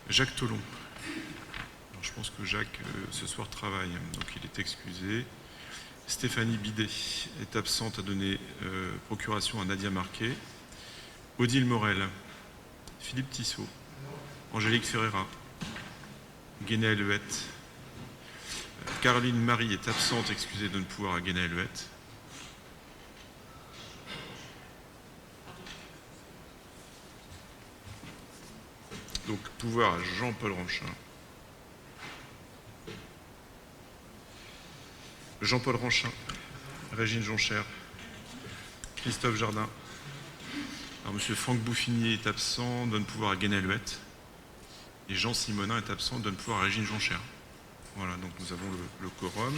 Jacques Tholon. Alors, je pense que Jacques, ce soir, travaille, donc il est excusé. Stéphanie Bidet est absente à donner procuration à Nadia Marquet. Odile Morel, Philippe Tissot, Angélique Ferreira, Guénéa-Lehuette. Caroline Marie est absente, excusée de ne pouvoir à Guénéa-Lehuette. Donc, pouvoir à Jean-Paul Ranchin. Jean-Paul Ranchin, Régine Jonchère, Christophe Jardin. Alors, monsieur Franck Bouffinier est absent, donne pouvoir à Guénéa-Lehuette. Et Jean Simonin est absent, donne pouvoir à Régine Jonchère. Voilà, donc nous avons le quorum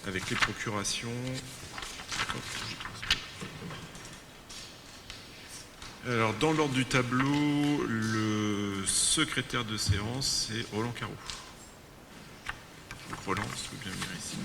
avec les procurations. Alors, dans l'ordre du tableau, le secrétaire de séance, c'est Roland Carreau. Donc, Roland, si vous bien venir ici.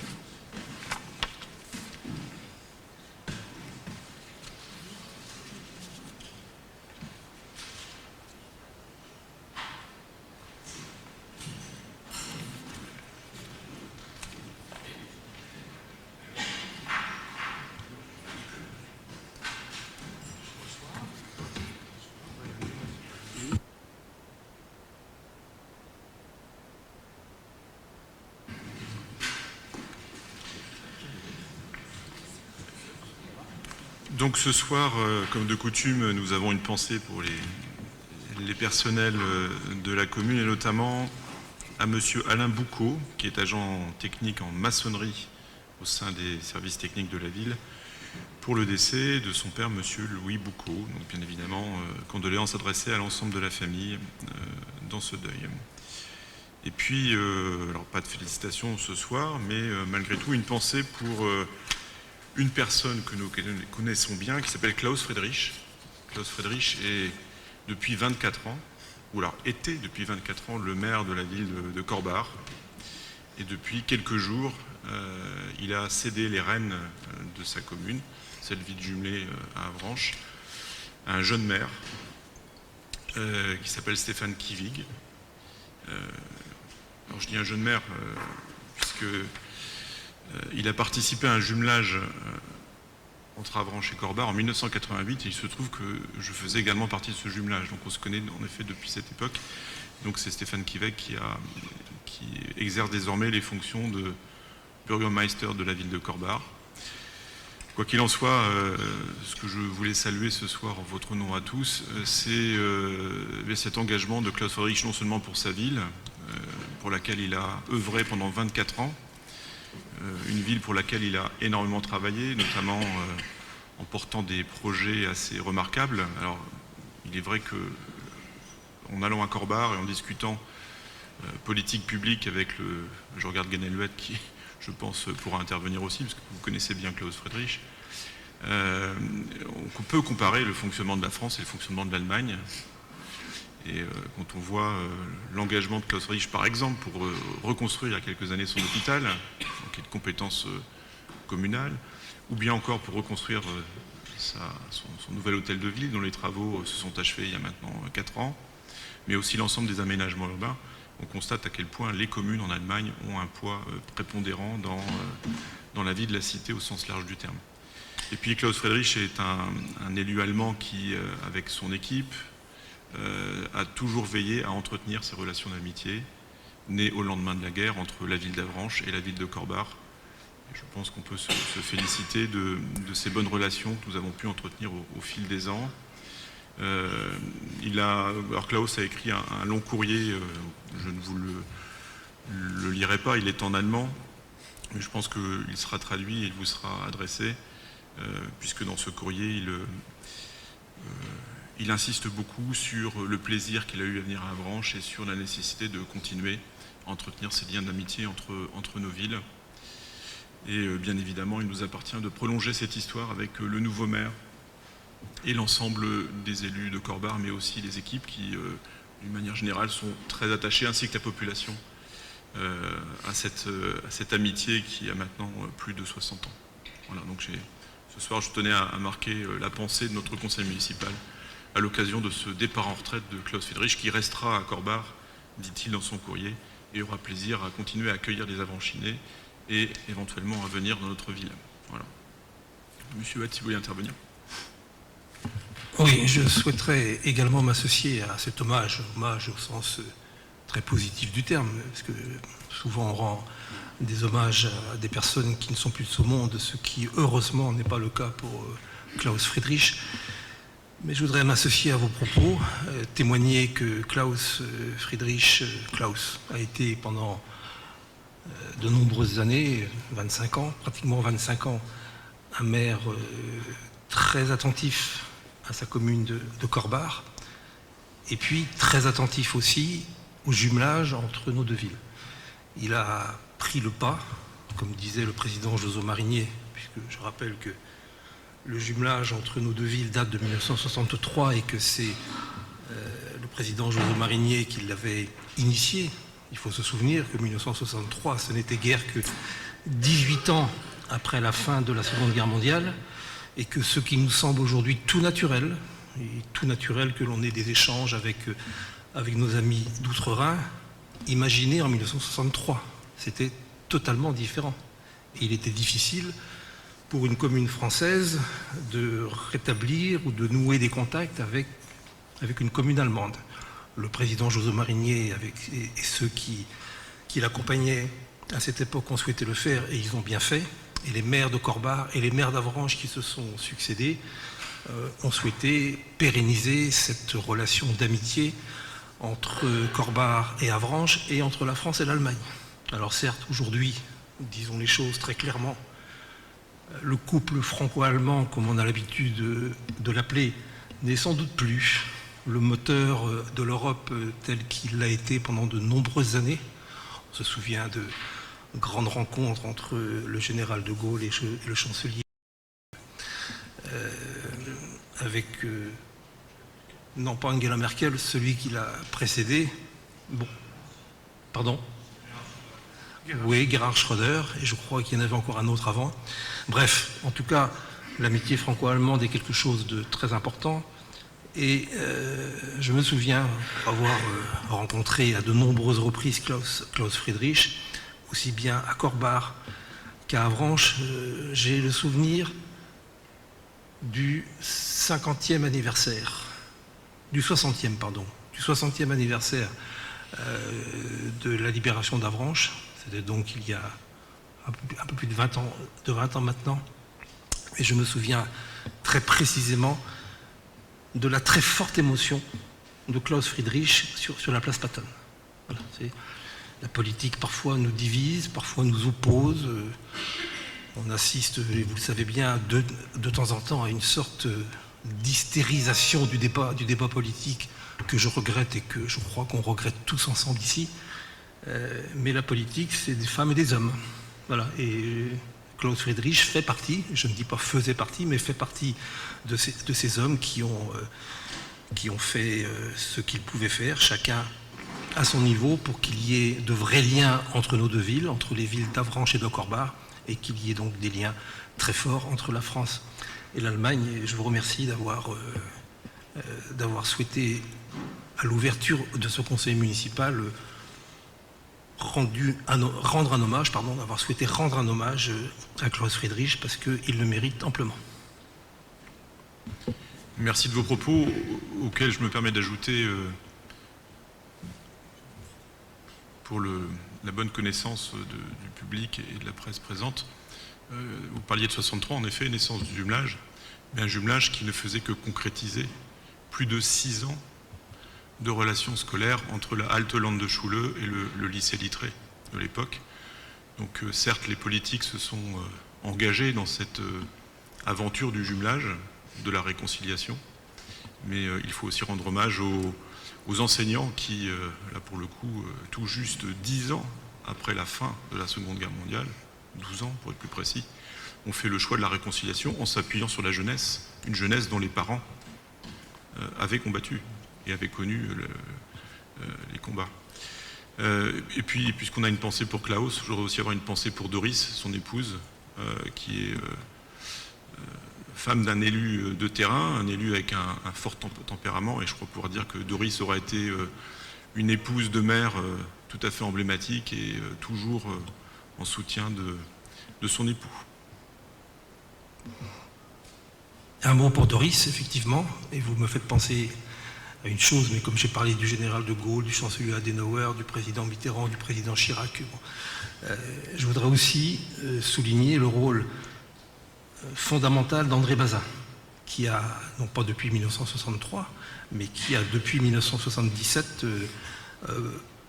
Donc ce soir, comme de coutume, nous avons une pensée pour les personnels de la commune et notamment à monsieur Alain Boucaud, qui est agent technique en maçonnerie au sein des services techniques de la ville, pour le décès de son père, monsieur Louis Boucaud. Donc bien évidemment, condoléances adressées à l'ensemble de la famille dans ce deuil. Et puis, alors pas de félicitations ce soir, mais malgré tout une pensée pour une personne que nous connaissons bien, qui s'appelle Klaus Friedrich. Klaus Friedrich est depuis 24 ans, ou alors était depuis 24 ans le maire de la ville de Corbare. Et depuis quelques jours, il a cédé les rênes de sa commune, cette ville jumelée à Avranches, à un jeune maire qui s'appelle Stéphane Kivig. Alors je dis un jeune maire puisque il a participé à un jumelage entre Avranches et Corbare en 1988 et il se trouve que je faisais également partie de ce jumelage. Donc on se connaît en effet depuis cette époque. Donc c'est Stéphane Kivig qui exerce désormais les fonctions de Bürgermeister de la ville de Corbare. Quoi qu'il en soit, ce que je voulais saluer ce soir en votre nom à tous, c'est cet engagement de Klaus Friedrich non seulement pour sa ville, pour laquelle il a œuvré pendant 24 ans, une ville pour laquelle il a énormément travaillé, notamment en portant des projets assez remarquables. Alors, il est vrai que en allant à Corbare et en discutant politique publique avec je regarde Guénéa-Lehuette qui, je pense, pourra intervenir aussi, parce que vous connaissez bien Klaus Friedrich, on peut comparer le fonctionnement de la France et le fonctionnement de l'Allemagne. Et quand on voit l'engagement de Klaus Friedrich, par exemple, pour reconstruire il y a quelques années son hôpital, qui est de compétence communale, ou bien encore pour reconstruire son nouvel hôtel de ville, dont les travaux se sont achevés il y a maintenant 4 ans, mais aussi l'ensemble des aménagements urbains, on constate à quel point les communes en Allemagne ont un poids prépondérant dans la vie de la cité au sens large du terme. Et puis Klaus Friedrich est un élu allemand qui, avec son équipe, a toujours veillé à entretenir ces relations d'amitié nées au lendemain de la guerre entre la ville d'Avranches et la ville de Corbare. Et je pense qu'on peut se féliciter de ces bonnes relations que nous avons pu entretenir au fil des ans. Alors Klaus a écrit un long courrier, je ne vous le lirai pas, il est en allemand, mais je pense qu'il sera traduit et il vous sera adressé, puisque dans ce courrier, il insiste beaucoup sur le plaisir qu'il a eu à venir à Avranches et sur la nécessité de continuer à entretenir ces liens d'amitié entre nos villes. Et bien évidemment, il nous appartient de prolonger cette histoire avec le nouveau maire et l'ensemble des élus de Corbare, mais aussi les équipes qui, d'une manière générale, sont très attachées, ainsi que la population, à cette amitié qui a maintenant plus de 60 ans. Voilà, donc ce soir, je tenais à marquer la pensée de notre conseil municipal à l'occasion de ce départ en retraite de Klaus Friedrich, qui restera à Korbach, dit-il dans son courrier, et aura plaisir à continuer à accueillir les Avranchinais et éventuellement à venir dans notre ville. Voilà. Monsieur Hatt, si vous voulez intervenir. Oui, je souhaiterais également m'associer à cet hommage au sens très positif du terme, parce que souvent on rend des hommages à des personnes qui ne sont plus de ce monde, ce qui heureusement n'est pas le cas pour Klaus Friedrich. Mais je voudrais m'associer à vos propos, témoigner que Klaus Friedrich a été pendant de nombreuses années, 25 ans, pratiquement 25 ans, un maire très attentif à sa commune de Korbach, et puis très attentif aussi au jumelage entre nos deux villes. Il a pris le pas, comme disait le président José Marinier, puisque je rappelle que le jumelage entre nos deux villes date de 1963 et que c'est le président José Marinier qui l'avait initié. Il faut se souvenir que 1963, ce n'était guère que 18 ans après la fin de la Seconde Guerre mondiale, et que ce qui nous semble aujourd'hui tout naturel que l'on ait des échanges avec nos amis d'Outre-Rhin, imaginez en 1963. C'était totalement différent. Et il était difficile pour une commune française de rétablir ou de nouer des contacts avec une commune allemande. Le président José Marinier et ceux qui l'accompagnaient à cette époque ont souhaité le faire, et ils ont bien fait. Et les maires de Korbach et les maires d'Avranches qui se sont succédés ont souhaité pérenniser cette relation d'amitié entre Korbach et Avranches et entre la France et l'Allemagne. Alors certes, aujourd'hui, disons les choses très clairement, le couple franco-allemand, comme on a l'habitude de l'appeler, n'est sans doute plus le moteur de l'Europe tel qu'il l'a été pendant de nombreuses années. On se souvient de grande rencontre entre le général de Gaulle et le chancelier avec, non pas Angela Merkel, celui qui l'a précédé, bon, pardon, oui, Gerhard Schröder, et je crois qu'il y en avait encore un autre avant. Bref, en tout cas, l'amitié franco-allemande est quelque chose de très important, et je me souviens avoir rencontré à de nombreuses reprises Klaus Friedrich, aussi bien à Korbach qu'à Avranches. J'ai le souvenir du 50e anniversaire, du 60e anniversaire de la libération d'Avranches. C'était donc il y a un peu plus de 20 ans maintenant. Et je me souviens très précisément de la très forte émotion de Klaus Friedrich sur la place Patton. Voilà, la politique parfois nous divise, parfois nous oppose. On assiste, et vous le savez bien, de temps en temps à une sorte d'hystérisation du débat politique que je regrette et que je crois qu'on regrette tous ensemble ici. Mais la politique, c'est des femmes et des hommes. Voilà. Et Klaus Friedrich fait partie, je ne dis pas faisait partie, mais fait partie de ces hommes qui ont fait ce qu'ils pouvaient faire, chacun à son niveau, pour qu'il y ait de vrais liens entre nos deux villes, entre les villes d'Avranches et de Korbach, et qu'il y ait donc des liens très forts entre la France et l'Allemagne. Et je vous remercie d'avoir souhaité, à l'ouverture de ce conseil municipal, d'avoir souhaité rendre un hommage à Klaus Friedrich, parce qu'il le mérite amplement. Merci de vos propos, auxquels je me permets d'ajouter, pour la bonne connaissance du public et de la presse présente. Vous parliez de 63, en effet, naissance du jumelage, mais un jumelage qui ne faisait que concrétiser plus de 6 ans de relations scolaires entre la Alte Landesschule et le lycée Littré de l'époque. Donc certes, les politiques se sont engagés dans cette aventure du jumelage, de la réconciliation, mais il faut aussi rendre hommage aux enseignants qui, là pour le coup, tout juste 10 ans après la fin de la Seconde Guerre mondiale, 12 ans pour être plus précis, ont fait le choix de la réconciliation en s'appuyant sur la jeunesse, une jeunesse dont les parents avaient combattu et avaient connu les combats. Et puis, puisqu'on a une pensée pour Klaus, je voudrais aussi avoir une pensée pour Doris, son épouse, qui est femme d'un élu de terrain, un élu avec un fort tempérament, et je crois pouvoir dire que Doris aura été une épouse de maire tout à fait emblématique et toujours en soutien de son époux. Un mot pour Doris, effectivement, et vous me faites penser à une chose, mais comme j'ai parlé du général de Gaulle, du chancelier Adenauer, du président Mitterrand, du président Chirac, je voudrais aussi souligner le rôle fondamental d'André Bazin, qui a, non pas depuis 1963, mais qui a depuis 1977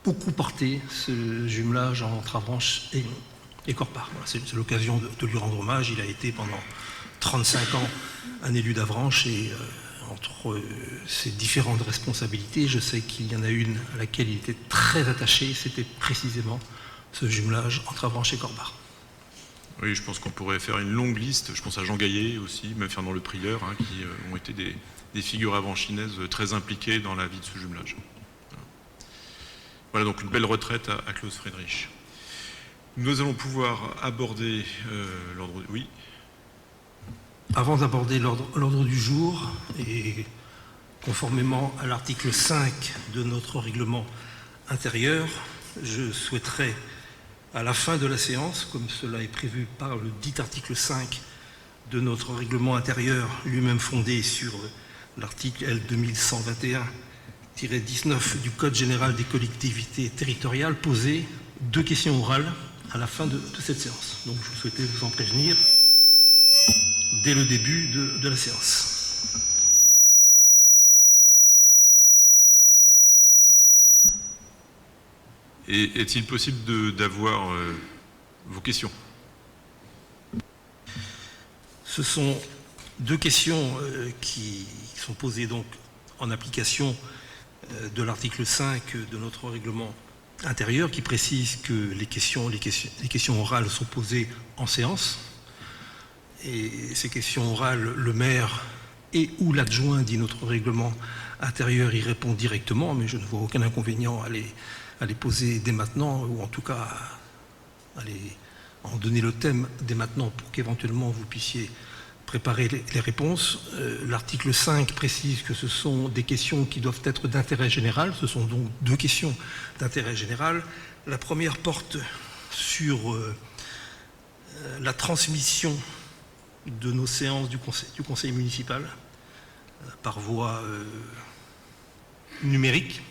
beaucoup porté ce jumelage entre Avranches et Corpart. Voilà, c'est l'occasion de lui rendre hommage. Il a été pendant 35 ans un élu d'Avranches et entre ses différentes responsabilités, je sais qu'il y en a une à laquelle il était très attaché, c'était précisément ce jumelage entre Avranches et Corpart. Oui, je pense qu'on pourrait faire une longue liste. Je pense à Jean Gaillet aussi, même Fernand Le Prieur, qui ont été des figures avanchinaises très impliquées dans la vie de ce jumelage. Voilà donc une belle retraite à Klaus Friedrich. Nous allons pouvoir aborder l'ordre... Oui. Avant d'aborder l'ordre du jour, et conformément à l'article 5 de notre règlement intérieur, je souhaiterais, à la fin de la séance, comme cela est prévu par le dit article 5 de notre règlement intérieur, lui-même fondé sur l'article L 2121-19 du Code général des collectivités territoriales, poser 2 questions orales à la fin de cette séance. Donc je souhaitais vous en prévenir dès le début de la séance. Et est-il possible d'avoir vos questions? Ce sont 2 questions qui sont posées donc en application de l'article 5 de notre règlement intérieur qui précise que les questions orales sont posées en séance. Et ces questions orales, le maire et ou l'adjoint, dit notre règlement intérieur, y répond directement, mais je ne vois aucun inconvénient à les poser dès maintenant, ou en tout cas à en donner le thème dès maintenant pour qu'éventuellement vous puissiez préparer les réponses. L'article 5 précise que ce sont des questions qui doivent être d'intérêt général. Ce sont donc 2 questions d'intérêt général. La première porte sur la transmission de nos séances du conseil municipal par voie numérique.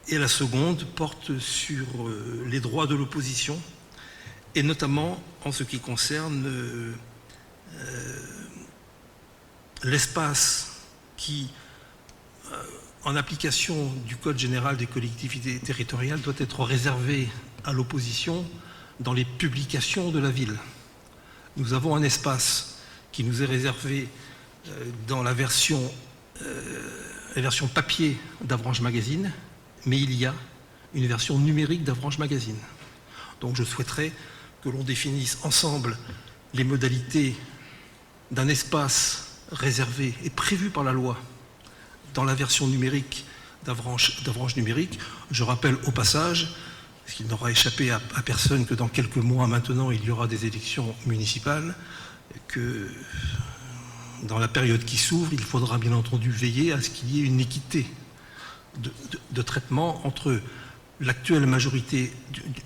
Et la seconde porte sur les droits de l'opposition, et notamment en ce qui concerne l'espace qui, en application du Code général des collectivités territoriales, doit être réservé à l'opposition dans les publications de la ville. Nous avons un espace qui nous est réservé dans la version papier d'Avranches Magazine, mais il y a une version numérique d'Avranches Magazine. Donc je souhaiterais que l'on définisse ensemble les modalités d'un espace réservé et prévu par la loi dans la version numérique d'Avranches Numérique. Je rappelle au passage, parce qu'il n'aura échappé à personne que dans quelques mois maintenant, il y aura des élections municipales, que dans la période qui s'ouvre, il faudra bien entendu veiller à ce qu'il y ait une équité de traitement entre l'actuelle majorité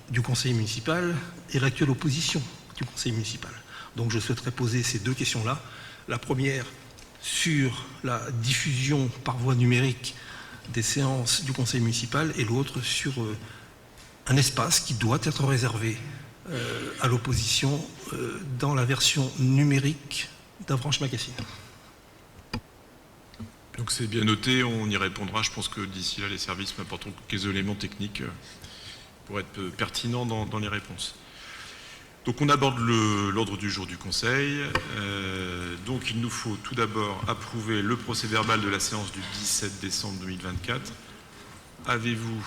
du conseil municipal et l'actuelle opposition du conseil municipal. Donc je souhaiterais poser ces 2 questions-là. La première sur la diffusion par voie numérique des séances du conseil municipal et l'autre sur un espace qui doit être réservé à l'opposition dans la version numérique d'Avranches Magazine. Donc c'est bien noté, on y répondra. Je pense que d'ici là, les services m'apporteront quelques éléments techniques pour être pertinents dans les réponses. Donc on aborde l'ordre du jour du Conseil. Donc il nous faut tout d'abord approuver le procès-verbal de la séance du 17 décembre 2024. Avez-vous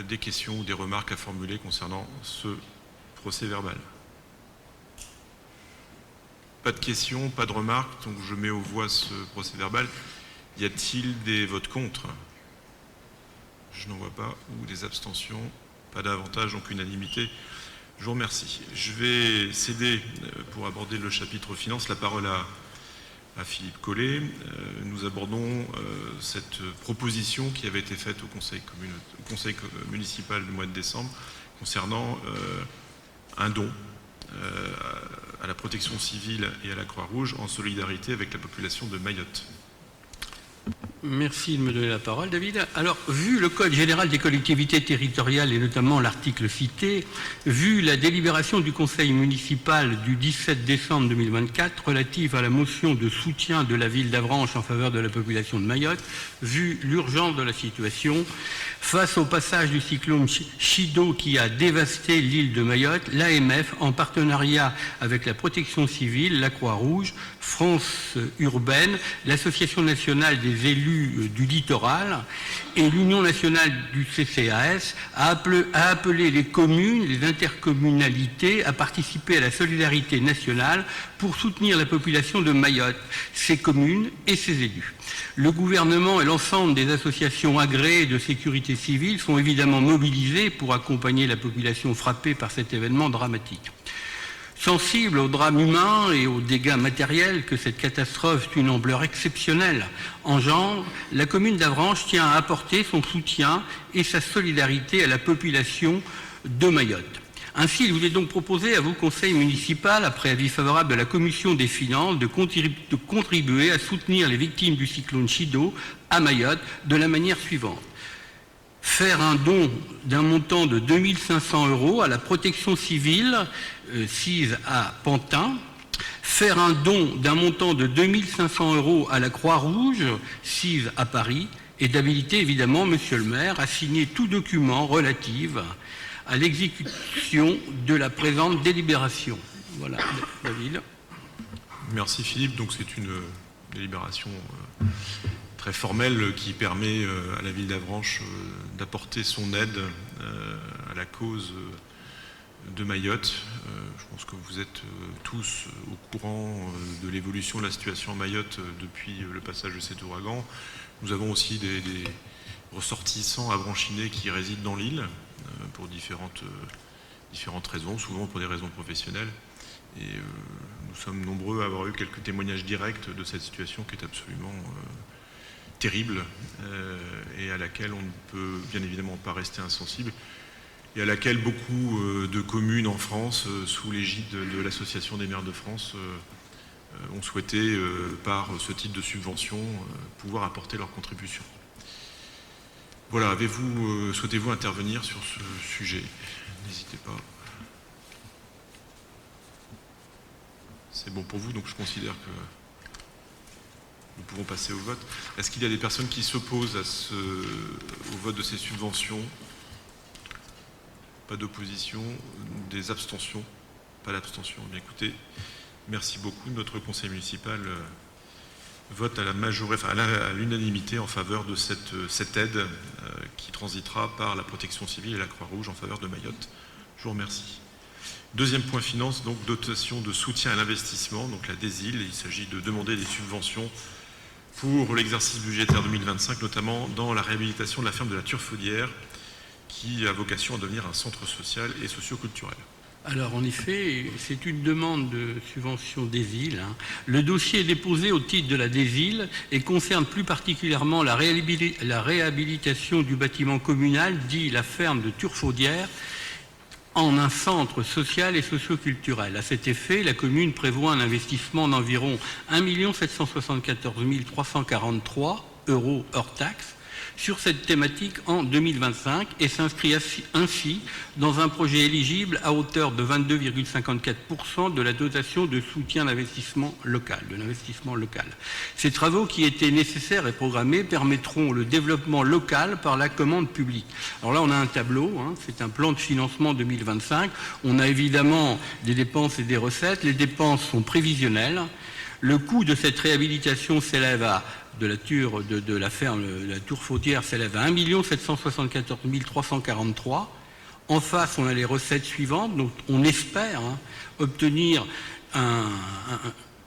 des questions ou des remarques à formuler concernant ce procès-verbal? Pas de questions, pas de remarques, donc je mets aux voix ce procès-verbal. Y a-t-il des votes contre? Je n'en vois pas. Ou des abstentions? Pas davantage, donc unanimité. Je vous remercie. Je vais céder, pour aborder le chapitre finance, la parole à Philippe Collet. Nous abordons cette proposition qui avait été faite au conseil municipal du mois de décembre concernant un don à la protection civile et à la Croix-Rouge en solidarité avec la population de Mayotte. Merci de me donner la parole, David. Alors, vu le Code général des collectivités territoriales et notamment l'article cité, vu la délibération du Conseil municipal du 17 décembre 2024 relative à la motion de soutien de la ville d'Avranches en faveur de la population de Mayotte, vu l'urgence de la situation, face au passage du cyclone Chido qui a dévasté l'île de Mayotte, l'AMF, en partenariat avec la Protection civile, la Croix-Rouge, France urbaine, l'Association nationale des élus du littoral et l'Union nationale du CCAS a appelé les communes, les intercommunalités à participer à la solidarité nationale pour soutenir la population de Mayotte, ses communes et ses élus. Le gouvernement et l'ensemble des associations agréées de sécurité civile sont évidemment mobilisés pour accompagner la population frappée par cet événement dramatique. Sensible au drame humain et aux dégâts matériels que cette catastrophe d'une ampleur exceptionnelle engendre, la commune d'Avranches tient à apporter son soutien et sa solidarité à la population de Mayotte. Ainsi, il vous est donc proposé à vous, conseil municipal, après avis favorable de la commission des finances, de contribuer à soutenir les victimes du cyclone Chido à Mayotte de la manière suivante. Faire un don d'un montant de 2 500 € à la protection civile sise à Pantin, faire un don d'un montant de 2 500 € à la Croix-Rouge sise à Paris, et d'habiliter évidemment Monsieur le maire à signer tout document relatif à l'exécution de la présente délibération. Voilà, David. Merci Philippe. Donc c'est une délibération très formelle qui permet à la ville d'Avranches d'apporter son aide à la cause de Mayotte. Je pense que vous êtes tous au courant de l'évolution de la situation à Mayotte depuis le passage de cet ouragan. Nous avons aussi des ressortissants avranchinais qui résident dans l'île pour différentes raisons, souvent pour des raisons professionnelles. Et nous sommes nombreux à avoir eu quelques témoignages directs de cette situation qui est absolument terrible et à laquelle on ne peut bien évidemment pas rester insensible et à laquelle beaucoup de communes en France, sous l'égide de l'Association des maires de France, ont souhaité, par ce type de subvention, pouvoir apporter leur contribution. Voilà, souhaitez-vous intervenir sur ce sujet? N'hésitez pas. C'est bon pour vous, donc je considère que nous pouvons passer au vote. Est-ce qu'il y a des personnes qui s'opposent au vote de ces subventions? Pas d'opposition. Des abstentions? Pas d'abstention. Bien écoutez, merci beaucoup. Notre conseil municipal vote à l'unanimité en faveur de cette aide qui transitera par la protection civile et la Croix-Rouge en faveur de Mayotte. Je vous remercie. Deuxième point finance, donc dotation de soutien à l'investissement, donc la DESIL. Il s'agit de demander des subventions pour l'exercice budgétaire 2025, notamment dans la réhabilitation de la ferme de la Turfaudière, qui a vocation à devenir un centre social et socio-culturel. Alors, en effet, c'est une demande de subvention DESIL. Le dossier est déposé au titre de la DESIL et concerne plus particulièrement la réhabilitation du bâtiment communal, dit la ferme de Turfaudière, en un centre social et socio-culturel. À cet effet, la commune prévoit un investissement d'environ 1 774 343 € hors taxe sur cette thématique en 2025 et s'inscrit ainsi dans un projet éligible à hauteur de 22,54% de la dotation de soutien d'investissement local, Ces travaux qui étaient nécessaires et programmés permettront le développement local par la commande publique. Alors là, on a un tableau, c'est un plan de financement 2025. On a évidemment des dépenses et des recettes. Les dépenses sont prévisionnelles. Le coût de cette réhabilitation s'élève à de la ferme de la Turfaudière s'élève à 1 774 343. En face, on a les recettes suivantes. Donc, on espère obtenir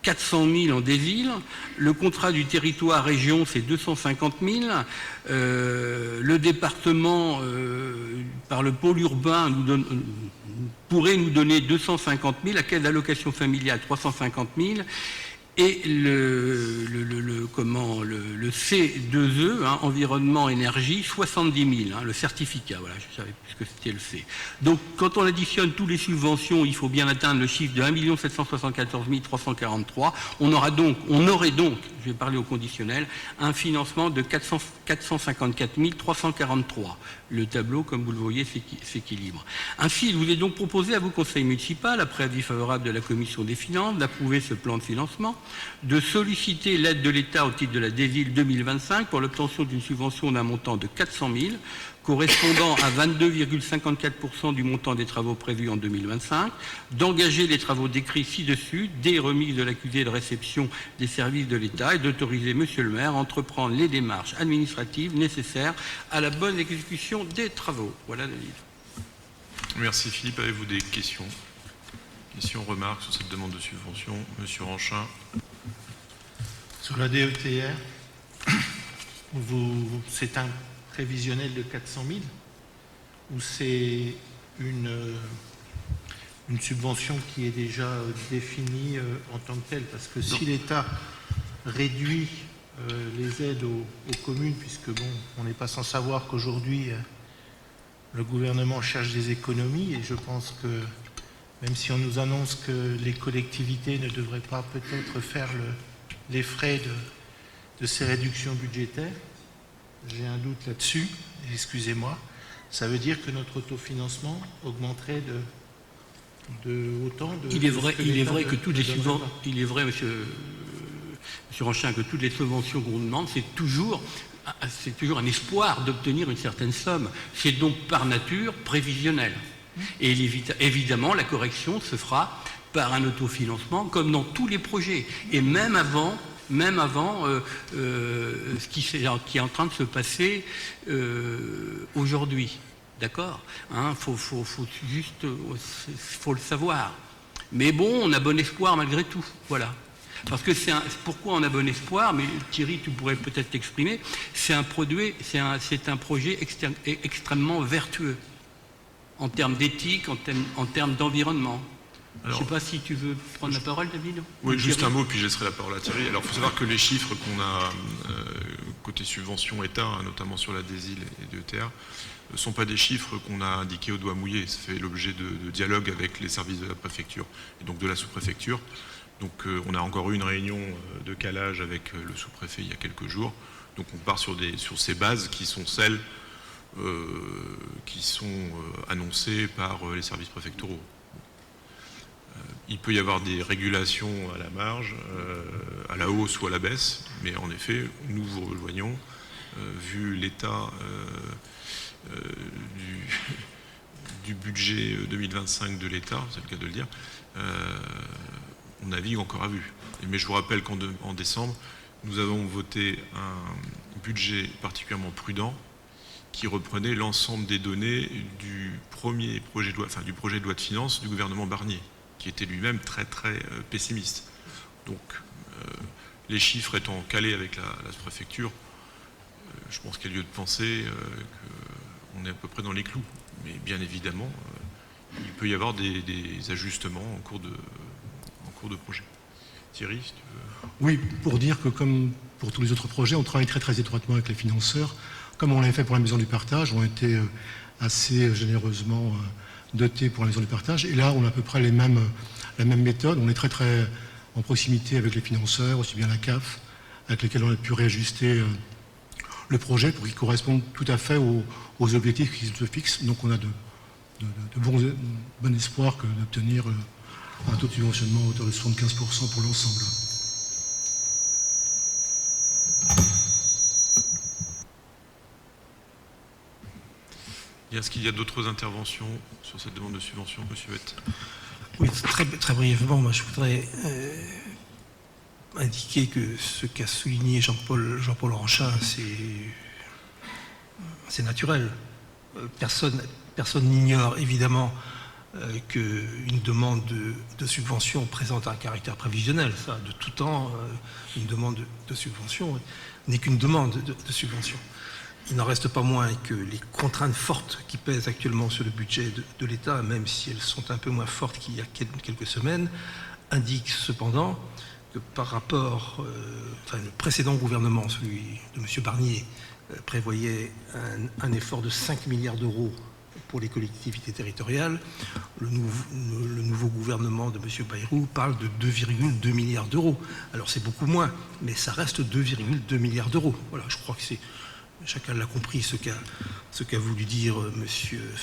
400 000 en DESIL. Le contrat du territoire région, c'est 250 000. Le département, par le pôle urbain, nous pourrait nous donner 250 000, la caisse d'allocation familiale 350 000, et le C2E, environnement, énergie, 70 000, le certificat, voilà, je savais plus ce que c'était le C. Donc, quand on additionne toutes les subventions, il faut bien atteindre le chiffre de 1 774 343. On aurait donc, je vais parler au conditionnel, un financement de 454 343. Le tableau, comme vous le voyez, s'équilibre. Ainsi, il vous est donc proposé à vous, conseil municipal, après avis favorable de la commission des finances, d'approuver ce plan de financement, de solliciter l'aide de l'État au titre de la DESIL 2025 pour l'obtention d'une subvention d'un montant de 400 000, correspondant à 22,54% du montant des travaux prévus en 2025, d'engager les travaux décrits ci-dessus dès remise de l'accusé de réception des services de l'État et d'autoriser Monsieur le maire à entreprendre les démarches administratives nécessaires à la bonne exécution des travaux. Voilà le livre. Merci Philippe. Avez-vous des questions? Questions, remarques sur cette demande de subvention? Monsieur Ranchin. Sur la DETR, c'est un prévisionnel de 400 000 ou c'est une subvention qui est déjà définie en tant que telle? Parce que si l'État réduit les aides aux communes, puisque bon, on n'est pas sans savoir qu'aujourd'hui le gouvernement cherche des économies, et je pense que même si on nous annonce que les collectivités ne devraient pas peut-être faire les frais de ces réductions budgétaires, j'ai un doute là-dessus, excusez-moi, ça veut dire que notre autofinancement augmenterait de autant de... Il est vrai que toutes les subventions, il est vrai, monsieur Ranchin, que toutes les subventions qu'on demande, c'est toujours un espoir d'obtenir une certaine somme. C'est donc par nature prévisionnel. Et évidemment, la correction se fera par un autofinancement, comme dans tous les projets. Et même avant ce qui est en train de se passer aujourd'hui. D'accord, faut le savoir. Mais bon, on a bon espoir malgré tout. Voilà. Parce que pourquoi on a bon espoir, mais Thierry, tu pourrais peut-être t'exprimer, c'est un projet extrêmement vertueux en termes d'éthique, en termes d'environnement. Je ne sais pas si tu veux prendre la parole, David. Oui, juste un mot, puis je laisserai la parole à Thierry. Alors, il faut savoir que les chiffres qu'on a côté subvention État, notamment sur la DESIL et DETR, ne sont pas des chiffres qu'on a indiqués au doigt mouillé. Ça fait l'objet de dialogue avec les services de la préfecture et donc de la sous-préfecture. Donc, on a encore eu une réunion de calage avec le sous-préfet il y a quelques jours. Donc, on part sur ces bases qui sont celles qui sont annoncées par les services préfectoraux. Il peut y avoir des régulations à la marge, à la hausse ou à la baisse, mais en effet, nous vous rejoignons, vu l'état du budget 2025 de l'État, c'est le cas de le dire, on navigue encore à vue. Mais je vous rappelle qu'en décembre, nous avons voté un budget particulièrement prudent qui reprenait l'ensemble des données du premier projet de loi, du projet de loi de finances du gouvernement Barnier, qui était lui-même très très pessimiste. Donc les chiffres étant calés avec la préfecture, je pense qu'il y a lieu de penser qu'on est à peu près dans les clous. Mais bien évidemment, il peut y avoir des ajustements en cours de projet. Thierry, si tu veux... Oui, pour dire que comme pour tous les autres projets, on travaille très très étroitement avec les financeurs. Comme on l'avait fait pour la maison du partage, on a été assez généreusement dotés pour la maison du partage. Et là, on a à peu près la même méthode. On est très très en proximité avec les financeurs, aussi bien la CAF, avec lesquels on a pu réajuster le projet pour qu'il corresponde tout à fait aux objectifs qui se fixent. Donc on a de bon espoir d'obtenir un taux de subventionnement à hauteur de 75% pour l'ensemble. Est-ce qu'il y a d'autres interventions sur cette demande de subvention, Monsieur Huette? Oui, très, très brièvement, moi je voudrais indiquer que ce qu'a souligné Jean-Paul Ranchin, c'est naturel. Personne n'ignore évidemment qu'une demande de subvention présente un caractère prévisionnel. Ça, de tout temps, une demande de subvention n'est qu'une demande de subvention. il n'en reste pas moins que les contraintes fortes qui pèsent actuellement sur le budget de l'État, même si elles sont un peu moins fortes qu'il y a quelques semaines, indiquent cependant que par rapport, le précédent gouvernement, celui de M. Barnier, prévoyait un effort de 5 milliards d'euros pour les collectivités territoriales. Le nouveau gouvernement de M. Bayrou parle de 2,2 milliards d'euros. Alors c'est beaucoup moins, mais ça reste 2,2 milliards d'euros. Voilà, je crois que chacun l'a compris, ce qu'a voulu dire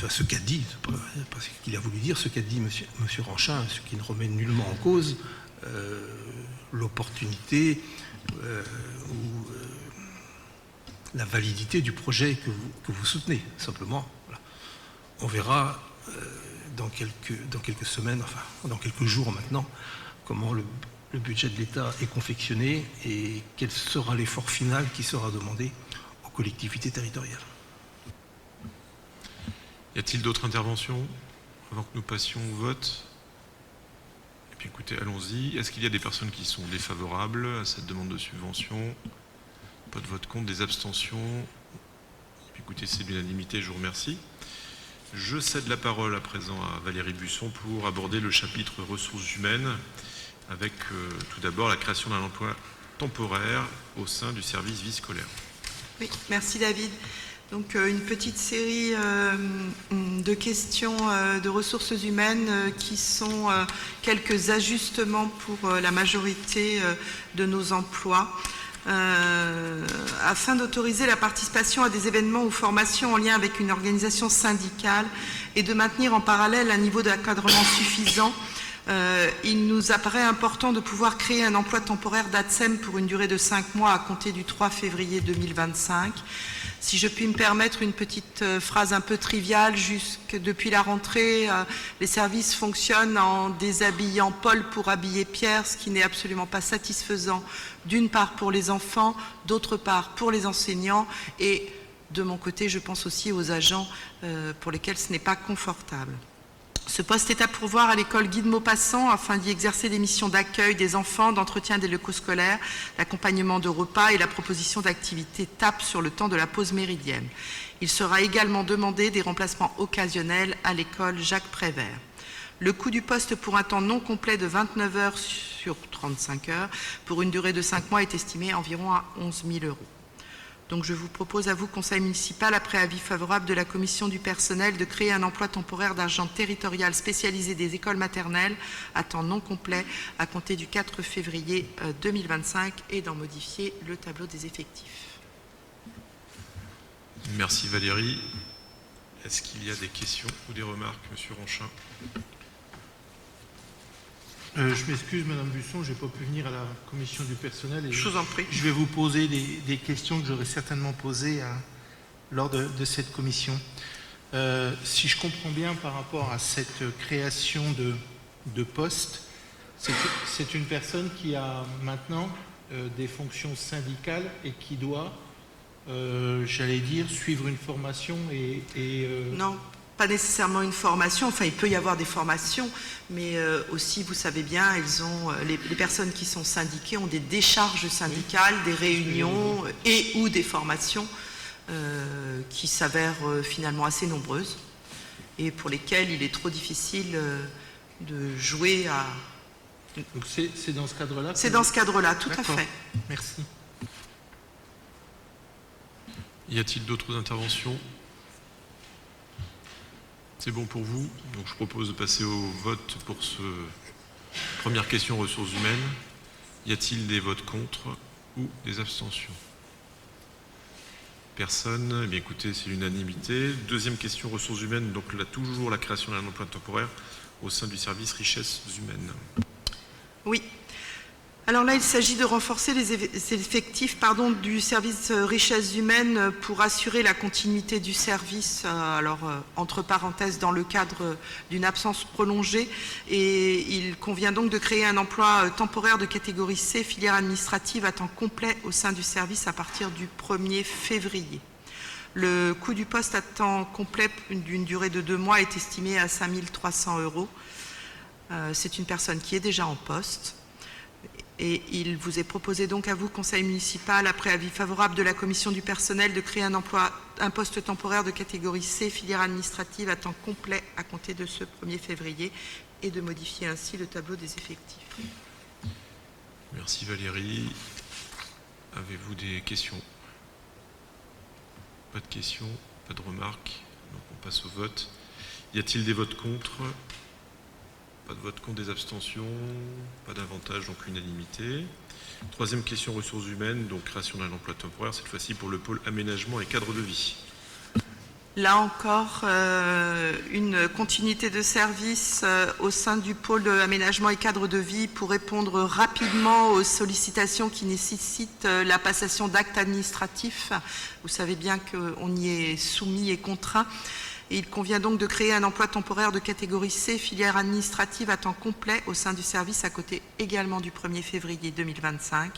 ce qu'a dit, pas ce qu'il a voulu dire, ce qu'a dit monsieur Ranchin, ce qui ne remet nullement en cause l'opportunité ou la validité du projet que vous soutenez. Simplement, voilà. On verra dans quelques semaines, enfin dans quelques jours maintenant, comment le budget de l'État est confectionné et quel sera l'effort final qui sera demandé aux collectivités territoriales. Y a-t-il d'autres interventions avant que nous passions au vote? Et puis écoutez, allons-y. Est-ce qu'il y a des personnes qui sont défavorables à cette demande de subvention? Pas de vote contre, des abstentions? Et puis écoutez, c'est l'unanimité, je vous remercie. Je cède la parole à présent à Valérie Busson pour aborder le chapitre ressources humaines avec tout d'abord la création d'un emploi temporaire au sein du service vie scolaire. Oui, merci David. Donc une petite série de questions de ressources humaines qui sont quelques ajustements pour la majorité de nos emplois. Afin d'autoriser la participation à des événements ou formations en lien avec une organisation syndicale et de maintenir en parallèle un niveau d'encadrement suffisant, il nous apparaît important de pouvoir créer un emploi temporaire d'ATSEM pour une durée de 5 mois à compter du 3 février 2025. Si je puis me permettre une petite phrase un peu triviale, jusque depuis la rentrée, les services fonctionnent en déshabillant Paul pour habiller Pierre, ce qui n'est absolument pas satisfaisant, d'une part pour les enfants, d'autre part pour les enseignants, et de mon côté, je pense aussi aux agents pour lesquels ce n'est pas confortable. Ce poste est à pourvoir à l'école Guy de Maupassant afin d'y exercer des missions d'accueil des enfants, d'entretien des locaux scolaires, l'accompagnement de repas et la proposition d'activités TAP sur le temps de la pause méridienne. Il sera également demandé des remplacements occasionnels à l'école Jacques Prévert. Le coût du poste pour un temps non complet de 29 heures sur 35 heures pour une durée de 5 mois est estimé à environ à 11 000 €. Donc je vous propose à vous, conseil municipal, après avis favorable de la commission du personnel, de créer un emploi temporaire d'agent territorial spécialisé des écoles maternelles à temps non complet à compter du 4 février 2025 et d'en modifier le tableau des effectifs. Merci Valérie. Est-ce qu'il y a des questions ou des remarques, Monsieur Ranchin? Je m'excuse, Madame Busson, je n'ai pas pu venir à la commission du personnel. Et Je vous en prie. Je vais vous poser des questions que j'aurais certainement posées lors de cette commission. Si je comprends bien par rapport à cette création de poste, c'est une personne qui a maintenant des fonctions syndicales et qui doit, j'allais dire, suivre une formation Non, pas nécessairement une formation, enfin il peut y avoir des formations, mais aussi vous savez bien, les personnes qui sont syndiquées ont des décharges syndicales, des réunions et ou des formations qui s'avèrent finalement assez nombreuses et pour lesquelles il est trop difficile de jouer à... Donc c'est dans ce cadre-là? C'est dans ce cadre-là, tout à fait. Merci. Y a-t-il d'autres interventions? C'est bon pour vous? Donc je propose de passer au vote pour ce première question ressources humaines. Y a-t-il des votes contre ou des abstentions? Personne. Eh bien écoutez, c'est l'unanimité. Deuxième question ressources humaines, donc là toujours la création d'un emploi temporaire au sein du service richesses humaines. Oui. Alors là, il s'agit de renforcer les effectifs du service richesses humaines pour assurer la continuité du service, entre parenthèses, dans le cadre d'une absence prolongée. Et il convient donc de créer un emploi temporaire de catégorie C, filière administrative à temps complet au sein du service à partir du 1er février. Le coût du poste à temps complet d'une durée de 2 mois est estimé à 5 300 €. C'est une personne qui est déjà en poste. Et il vous est proposé donc à vous, conseil municipal, après avis favorable de la commission du personnel, de créer un poste temporaire de catégorie C, filière administrative à temps complet à compter de ce 1er février et de modifier ainsi le tableau des effectifs. Merci Valérie. Avez-vous des questions? Pas de questions, pas de remarques. Donc on passe au vote. Y a-t-il des votes contre? Pas de vote contre, des abstentions, pas d'avantage, donc unanimité. Troisième question, ressources humaines, donc création d'un emploi temporaire, cette fois-ci pour le pôle aménagement et cadre de vie. Là encore, une continuité de service au sein du pôle aménagement et cadre de vie pour répondre rapidement aux sollicitations qui nécessitent la passation d'actes administratifs. Vous savez bien qu'on y est soumis et contraint. Et il convient donc de créer un emploi temporaire de catégorie C, filière administrative à temps complet au sein du service à côté également du 1er février 2025.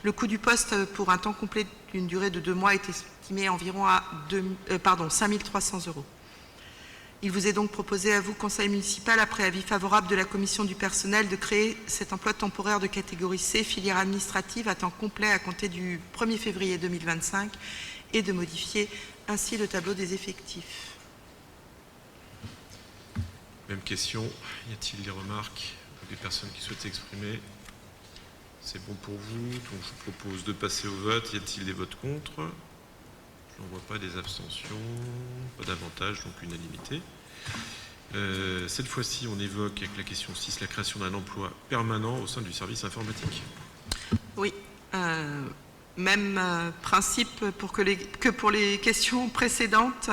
Le coût du poste pour un temps complet d'une durée de 2 mois est estimé environ à 5 300 €. Il vous est donc proposé à vous, conseil municipal, après avis favorable de la commission du personnel, de créer cet emploi temporaire de catégorie C, filière administrative à temps complet à compter du 1er février 2025 et de modifier ainsi le tableau des effectifs. Même question, y a-t-il des remarques ou des personnes qui souhaitent s'exprimer? C'est bon pour vous, donc je vous propose de passer au vote. Y a-t-il des votes contre? Je n'en vois pas, des abstentions, pas d'avantage, donc unanimité. Cette fois-ci, on évoque avec la question 6 la création d'un emploi permanent au sein du service informatique. Oui, même principe que pour les questions précédentes.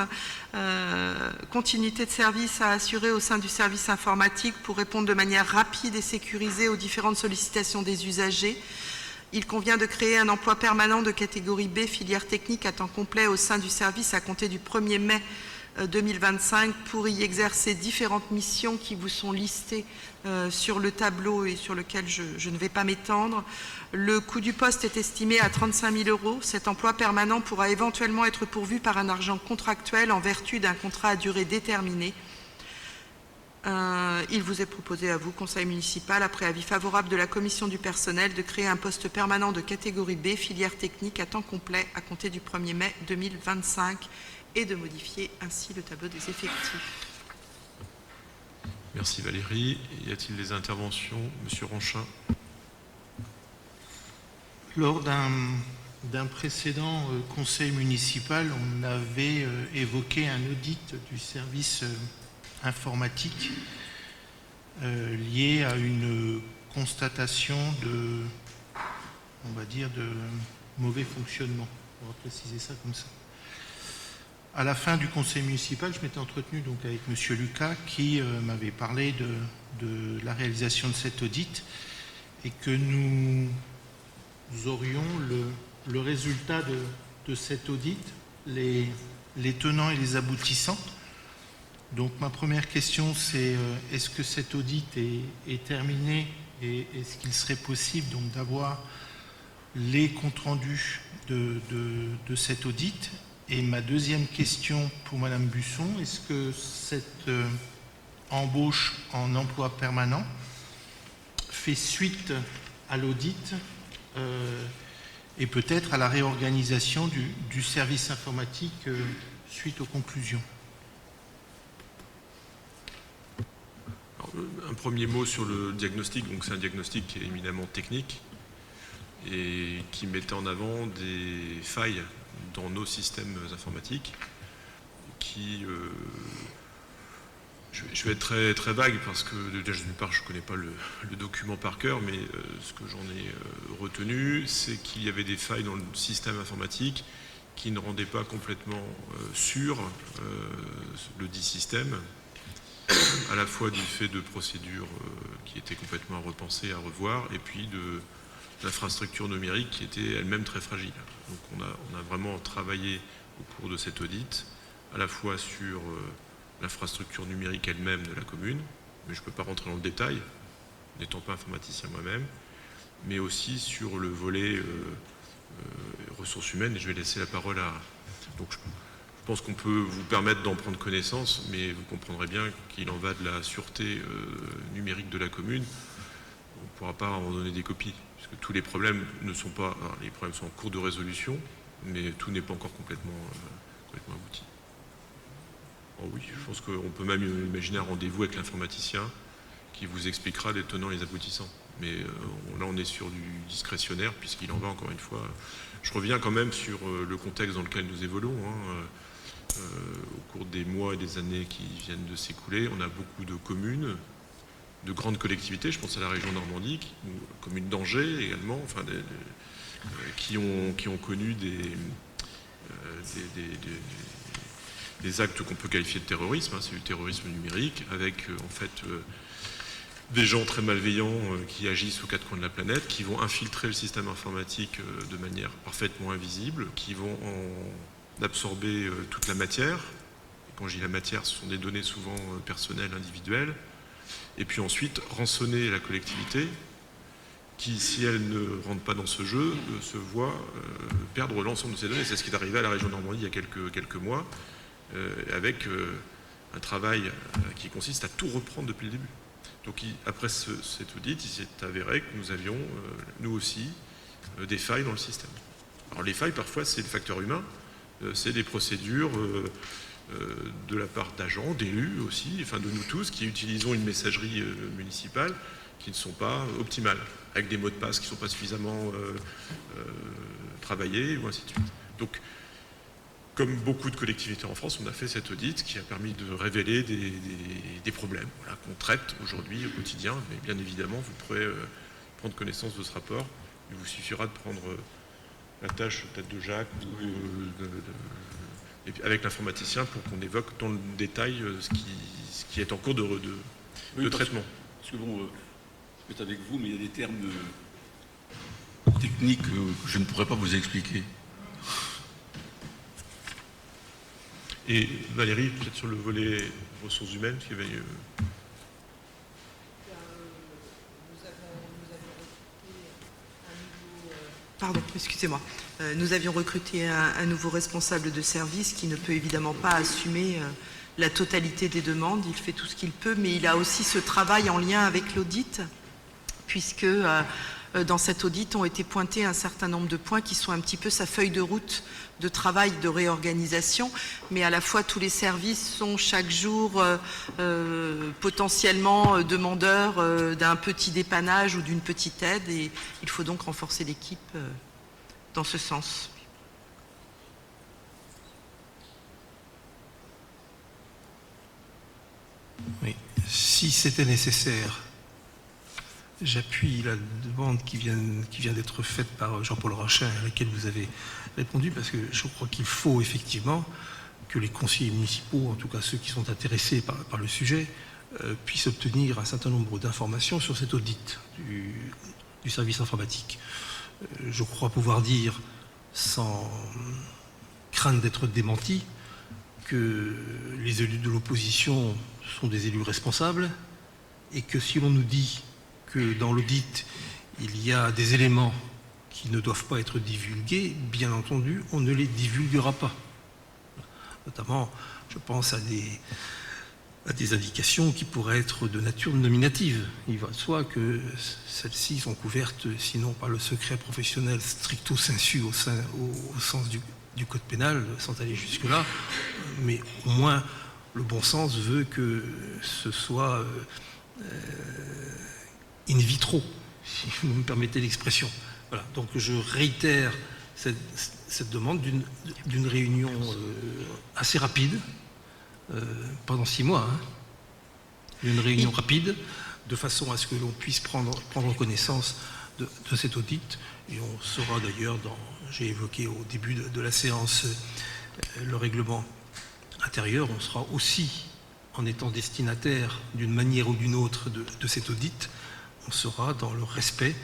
Continuité de service à assurer au sein du service informatique pour répondre de manière rapide et sécurisée aux différentes sollicitations des usagers. Il convient de créer un emploi permanent de catégorie B, filière technique à temps complet au sein du service à compter du 1er mai 2025 pour y exercer différentes missions qui vous sont listées sur le tableau et sur lequel je ne vais pas m'étendre. Le coût du poste est estimé à 35 000 €. Cet emploi permanent pourra éventuellement être pourvu par un argent contractuel en vertu d'un contrat à durée déterminée. Il vous est proposé à vous, conseil municipal, après avis favorable de la commission du personnel, de créer un poste permanent de catégorie B, filière technique à temps complet à compter du 1er mai 2025 et de modifier ainsi le tableau des effectifs. Merci Valérie. Y a-t-il des interventions? Monsieur Ranchin. Lors d'un précédent conseil municipal, on avait évoqué un audit du service informatique lié à une constatation de mauvais fonctionnement. On va préciser ça comme ça. À la fin du conseil municipal, je m'étais entretenu donc avec M. Lucas qui m'avait parlé de la réalisation de cet audit et que nous aurions le résultat de cet audit, les tenants et les aboutissants. Donc ma première question, c'est est-ce que cet audit est terminé et est-ce qu'il serait possible donc d'avoir les comptes rendus de cet audit? Et ma deuxième question pour Madame Busson, est-ce que cette embauche en emploi permanent fait suite à l'audit et peut-être à la réorganisation du service informatique suite aux conclusions? Alors, un premier mot sur le diagnostic. Donc c'est un diagnostic qui est éminemment technique et qui mettait en avant des failles dans nos systèmes informatiques qui... je vais être très, très vague parce que déjà d'une part je ne connais pas le document par cœur, mais ce que j'en ai retenu, c'est qu'il y avait des failles dans le système informatique qui ne rendaient pas complètement sûr le dit système, à la fois du fait de procédures qui étaient complètement à repenser, à revoir, et puis de l'infrastructure numérique qui était elle-même très fragile. Donc on a vraiment travaillé au cours de cet audit, à la fois sur l'infrastructure numérique elle-même de la commune, mais je ne peux pas rentrer dans le détail, n'étant pas informaticien moi-même, mais aussi sur le volet ressources humaines, et je vais laisser la parole à... Donc je pense qu'on peut vous permettre d'en prendre connaissance, mais vous comprendrez bien qu'il en va de la sûreté numérique de la commune. ne pourra pas en donner des copies, puisque tous les problèmes ne sont pas... Alors, les problèmes sont en cours de résolution, mais tout n'est pas encore complètement abouti. Oh oui, je pense qu'on peut même imaginer un rendez-vous avec l'informaticien qui vous expliquera les tenants et les aboutissants. Mais là, on est sur du discrétionnaire, puisqu'il en va, encore une fois. Je reviens quand même sur le contexte dans lequel nous évoluons. Au cours des mois et des années qui viennent de s'écouler, on a beaucoup de communes, de grandes collectivités, je pense à la région Normandie, communes d'Angers également, enfin, qui ont connu des actes qu'on peut qualifier de terrorisme, c'est du terrorisme numérique, avec en fait des gens très malveillants qui agissent aux quatre coins de la planète, qui vont infiltrer le système informatique de manière parfaitement invisible, qui vont en absorber toute la matière. Et quand je dis la matière, ce sont des données souvent personnelles, individuelles, et puis ensuite rançonner la collectivité, qui, si elle ne rentre pas dans ce jeu, se voit perdre l'ensemble de ces données. C'est ce qui est arrivé à la région Normandie il y a quelques mois, avec un travail qui consiste à tout reprendre depuis le début. Donc après cet audit, il s'est avéré que nous avions, nous aussi, des failles dans le système. Alors les failles, parfois, c'est des facteurs humains, c'est des procédures de la part d'agents, d'élus aussi, enfin de nous tous, qui utilisons une messagerie municipale qui ne sont pas optimales, avec des mots de passe qui ne sont pas suffisamment travaillés, ou ainsi de suite. Donc, comme beaucoup de collectivités en France, on a fait cet audit qui a permis de révéler des problèmes qu'on traite aujourd'hui au quotidien. Mais bien évidemment, vous pourrez prendre connaissance de ce rapport. Il vous suffira de prendre la tâche peut-être de Jacques et puis avec l'informaticien pour qu'on évoque dans le détail ce qui est en cours de traitement. Parce que bon, je vais être avec vous, mais il y a des termes techniques que je ne pourrais pas vous expliquer. Et Valérie, peut-être sur le volet ressources humaines, parce qu'il y avait... Pardon, excusez-moi. Nous avions recruté un nouveau responsable de service qui ne peut évidemment pas assumer la totalité des demandes. Il fait tout ce qu'il peut, mais il a aussi ce travail en lien avec l'audit, puisque dans cet audit ont été pointés un certain nombre de points qui sont un petit peu sa feuille de route de travail, de réorganisation, mais à la fois tous les services sont chaque jour potentiellement demandeurs d'un petit dépannage ou d'une petite aide, et il faut donc renforcer l'équipe dans ce sens. Oui. Si c'était nécessaire, j'appuie la demande qui vient d'être faite par Jean-Paul Rachin, à laquelle vous avez répondu, parce que je crois qu'il faut effectivement que les conseillers municipaux, en tout cas ceux qui sont intéressés par le sujet, puissent obtenir un certain nombre d'informations sur cet audit du service informatique. Je crois pouvoir dire, sans crainte d'être démenti, que les élus de l'opposition sont des élus responsables, et que si l'on nous dit que dans l'audit, il y a des éléments qui ne doivent pas être divulgués, bien entendu, on ne les divulguera pas. Notamment, je pense à des indications qui pourraient être de nature nominative. Il va de soi que celles-ci sont couvertes, sinon par le secret professionnel stricto sensu au sens du code pénal, sans aller jusque-là, mais au moins le bon sens veut que ce soit in vitro, si vous me permettez l'expression. Voilà. Donc je réitère cette demande d'une réunion assez rapide, pendant 6 mois, une réunion rapide, de façon à ce que l'on puisse prendre connaissance de cet audit. Et on sera d'ailleurs, j'ai évoqué au début de la séance le règlement intérieur, on sera aussi, en étant destinataire d'une manière ou d'une autre de cet audit, on sera dans le respect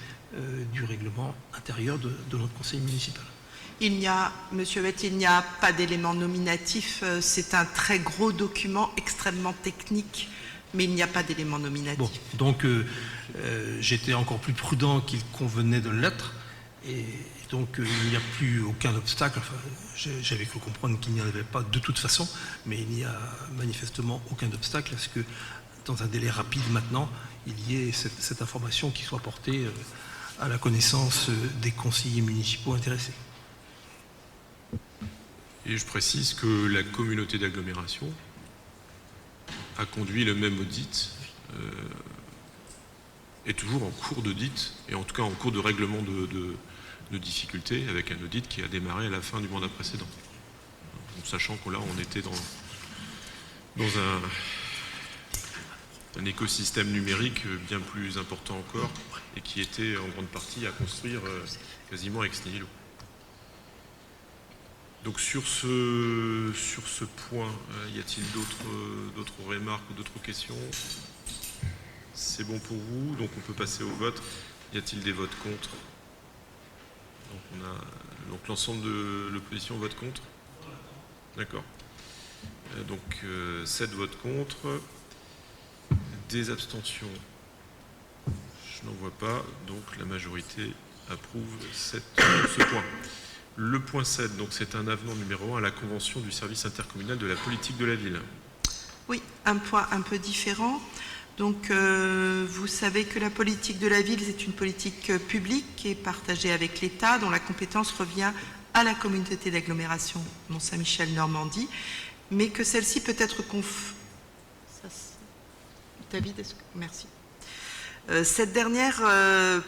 du règlement intérieur de notre conseil municipal. Monsieur Huet, il n'y a pas d'élément nominatif, c'est un très gros document extrêmement technique, mais il n'y a pas d'élément nominatif. Bon, donc j'étais encore plus prudent qu'il convenait de l'être, et donc il n'y a plus aucun obstacle. Enfin, j'avais cru comprendre qu'il n'y en avait pas de toute façon, mais il n'y a manifestement aucun obstacle à ce que, dans un délai rapide maintenant, il y ait cette information qui soit portée à la connaissance des conseillers municipaux intéressés. Et je précise que la communauté d'agglomération a conduit le même audit, est toujours en cours d'audit, et en tout cas en cours de règlement de difficultés, avec un audit qui a démarré à la fin du mandat précédent. Donc, sachant que là, on était dans un écosystème numérique bien plus important encore, et qui était en grande partie à construire quasiment ex nihilo. Donc sur ce point, y a-t-il d'autres remarques ou d'autres questions? C'est bon pour vous, donc on peut passer au vote. Y a-t-il des votes contre? Donc on a donc l'ensemble de l'opposition vote contre. D'accord. Donc 7 votes contre. Des abstentions. Je n'en vois pas, donc la majorité approuve ce point. Le point 7, donc c'est un avenant numéro 1 à la convention du service intercommunal de la politique de la ville. Oui, un point un peu différent. Donc, vous savez que la politique de la ville, c'est une politique publique qui est partagée avec l'État, dont la compétence revient à la communauté d'agglomération Mont-Saint-Michel-Normandie, mais que celle-ci peut être David, merci. Cette dernière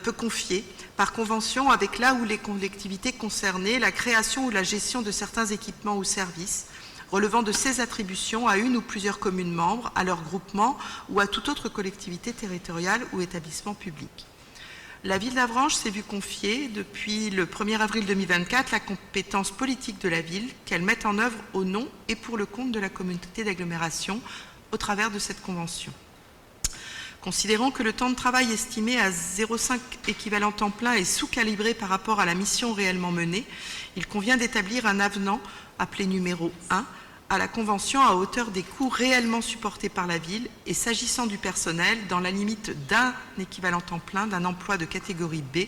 peut confier, par convention, avec là où les collectivités concernées, la création ou la gestion de certains équipements ou services relevant de ses attributions à une ou plusieurs communes membres, à leur groupement ou à toute autre collectivité territoriale ou établissement public. La ville d'Avranches s'est vue confier, depuis le 1er avril 2024, la compétence politique de la ville qu'elle met en œuvre au nom et pour le compte de la communauté d'agglomération au travers de cette convention. Considérant que le temps de travail estimé à 0,5 équivalent temps plein est sous-calibré par rapport à la mission réellement menée, il convient d'établir un avenant, appelé numéro 1, à la convention à hauteur des coûts réellement supportés par la ville et s'agissant du personnel, dans la limite d'un équivalent temps plein d'un emploi de catégorie B,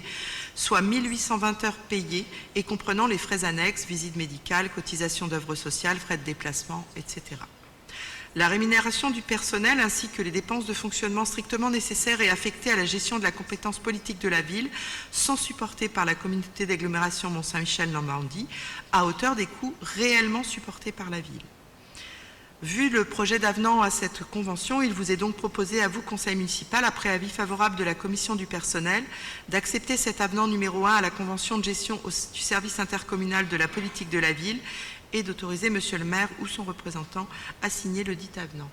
soit 1820 heures payées et comprenant les frais annexes, visites médicales, cotisations d'œuvres sociales, frais de déplacement, etc. La rémunération du personnel ainsi que les dépenses de fonctionnement strictement nécessaires et affectées à la gestion de la compétence politique de la ville sont supportées par la communauté d'agglomération Mont-Saint-Michel-Normandie à hauteur des coûts réellement supportés par la ville. Vu le projet d'avenant à cette convention, il vous est donc proposé à vous, conseil municipal, après avis favorable de la commission du personnel, d'accepter cet avenant numéro 1 à la convention de gestion du service intercommunal de la politique de la ville et d'autoriser monsieur le maire ou son représentant à signer le dit avenant.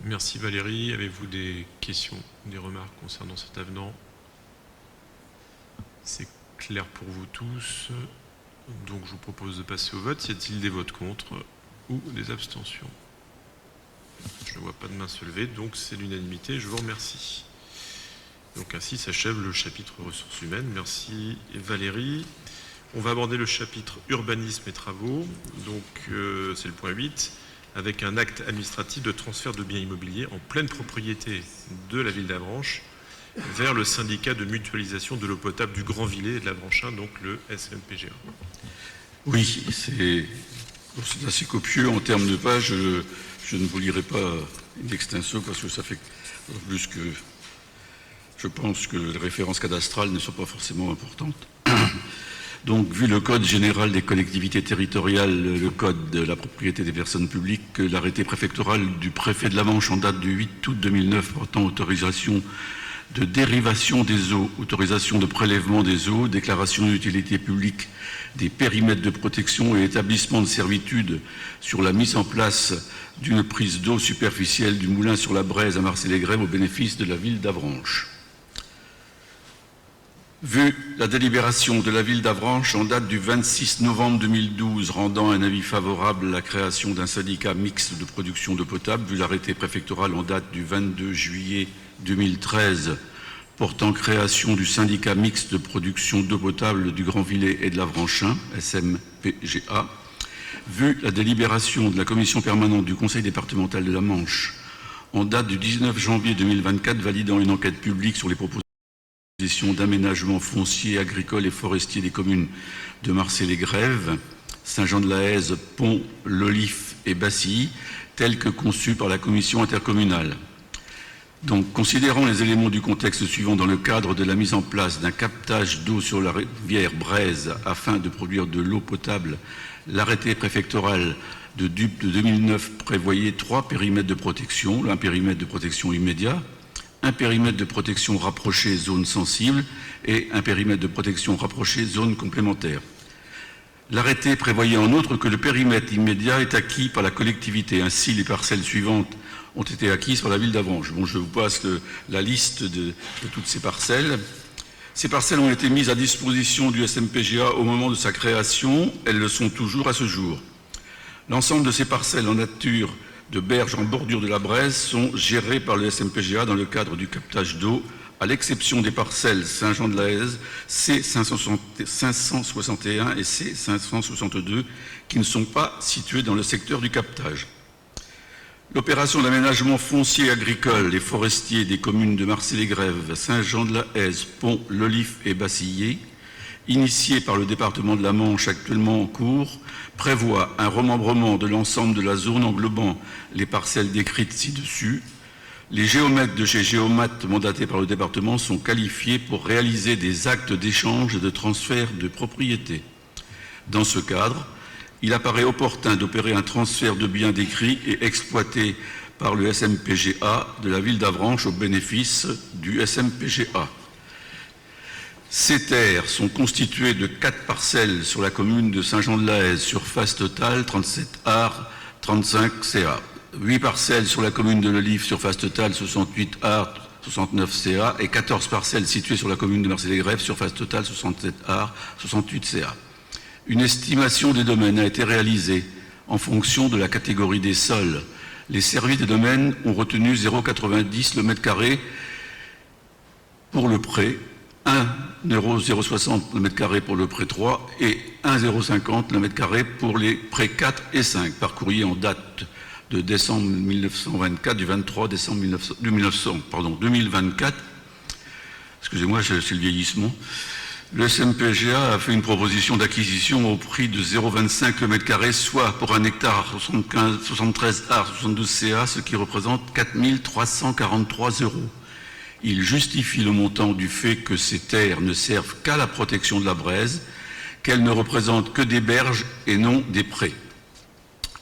Merci Valérie. Avez-vous des questions, des remarques concernant cet avenant? C'est clair pour vous tous. Donc je vous propose de passer au vote. Y a-t-il des votes contre ou des abstentions? Je ne vois pas de main se lever, donc c'est l'unanimité. Je vous remercie. Donc ainsi s'achève le chapitre ressources humaines. Merci Valérie. On va aborder le chapitre urbanisme et travaux. Donc c'est le point 8, avec un acte administratif de transfert de biens immobiliers en pleine propriété de la ville d'Avranches vers le syndicat de mutualisation de l'eau potable du Grand Villet et de l'Avranchin, donc le SMPGA. Oui, c'est assez copieux en termes de pages. Je ne vous lirai pas in extenso parce que ça fait plus que... Je pense que les références cadastrales ne sont pas forcément importantes. Donc, vu le Code général des collectivités territoriales, le Code de la propriété des personnes publiques, l'arrêté préfectoral du préfet de la Manche en date du 8 août 2009 portant autorisation de dérivation des eaux, autorisation de prélèvement des eaux, déclaration d'utilité publique des périmètres de protection et établissement de servitude sur la mise en place d'une prise d'eau superficielle du moulin sur la Braise à Marseille-les-Grèves au bénéfice de la ville d'Avranches. Vu la délibération de la ville d'Avranches en date du 26 novembre 2012 rendant un avis favorable à la création d'un syndicat mixte de production d'eau potable, vu l'arrêté préfectoral en date du 22 juillet 2013 portant création du syndicat mixte de production d'eau potable du Grand Villet et de l'Avranchin, SMPGA, vu la délibération de la commission permanente du conseil départemental de la Manche en date du 19 janvier 2024 validant une enquête publique sur les propositions d'aménagement foncier, agricole et forestier des communes de Marseille-les-Grèves, Saint-Jean-de-la-Haise, Pont, l'Olif et Bassilly, tel que conçu par la commission intercommunale. Donc, considérant les éléments du contexte suivant dans le cadre de la mise en place d'un captage d'eau sur la rivière Braise afin de produire de l'eau potable, l'arrêté préfectoral de DUP de 2009 prévoyait 3 périmètres de protection, un périmètre de protection immédiat, un périmètre de protection rapproché zone sensible et un périmètre de protection rapproché zone complémentaire. L'arrêté prévoyait en outre que le périmètre immédiat est acquis par la collectivité. Ainsi, les parcelles suivantes ont été acquises par la ville d'Avranches. Bon, je vous passe la liste de toutes ces parcelles. Ces parcelles ont été mises à disposition du SMPGA au moment de sa création. Elles le sont toujours à ce jour. L'ensemble de ces parcelles en nature de berges en bordure de la Braise sont gérées par le SMPGA dans le cadre du captage d'eau, à l'exception des parcelles Saint-Jean-de-la-Haise, C561 et C562, qui ne sont pas situées dans le secteur du captage. L'opération d'aménagement foncier agricole et forestier des communes de Marcé-les-Grèves, Saint-Jean-de-la-Haise, Pont, Lolif et Bassilly, initiée par le département de la Manche actuellement en cours, prévoit un remembrement de l'ensemble de la zone englobant les parcelles décrites ci-dessus. Les géomètres de chez Géomat mandatés par le département sont qualifiés pour réaliser des actes d'échange et de transfert de propriété. Dans ce cadre, il apparaît opportun d'opérer un transfert de biens décrits et exploités par le SMPGA de la ville d'Avranches au bénéfice du SMPGA. Ces terres sont constituées de 4 parcelles sur la commune de Saint-Jean-de-la-Haise, surface totale 37 ar, 35 ca. 8 parcelles sur la commune de Lolif, surface totale 68 ar, 69 ca. Et 14 parcelles situées sur la commune de Marcé-les-Grèves, surface totale 67 ar, 68 ca. Une estimation des domaines a été réalisée en fonction de la catégorie des sols. Les services des domaines ont retenu 0,90 le mètre carré pour le prêt, 1,060 le mètre carré pour le prêt 3 et 1,050 le mètre carré pour les prêts 4 et 5, par courrier en date de décembre 1924, du 23 décembre 2024. Excusez-moi, c'est le vieillissement. Le SMPGA a fait une proposition d'acquisition au prix de 0,25 le mètre carré, soit pour un hectare 73 ar 72 ca, ce qui représente 4 343 €. Il justifie le montant du fait que ces terres ne servent qu'à la protection de la Braise, qu'elles ne représentent que des berges et non des prés.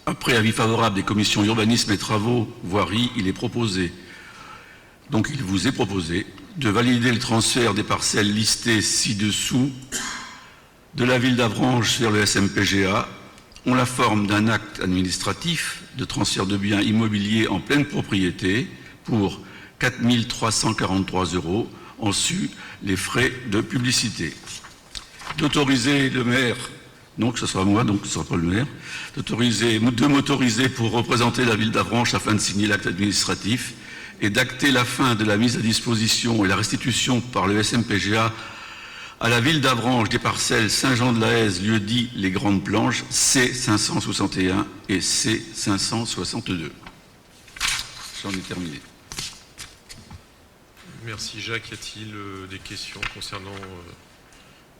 Après avis favorable des commissions urbanisme et travaux voirie, il vous est proposé de valider le transfert des parcelles listées ci-dessous de la ville d'Avranches vers le SMPGA ont la forme d'un acte administratif de transfert de biens immobiliers en pleine propriété pour 4 343 € en su les frais de publicité. D'autoriser le maire, donc ce sera moi, donc ce ne sera pas le maire, de m'autoriser pour représenter la ville d'Avranches afin de signer l'acte administratif et d'acter la fin de la mise à disposition et la restitution par le SMPGA à la ville d'Avranches des parcelles Saint-Jean-de-la-Haise, lieu dit les Grandes Planches, C561 et C562. J'en ai terminé. Merci Jacques. Y a-t-il des questions concernant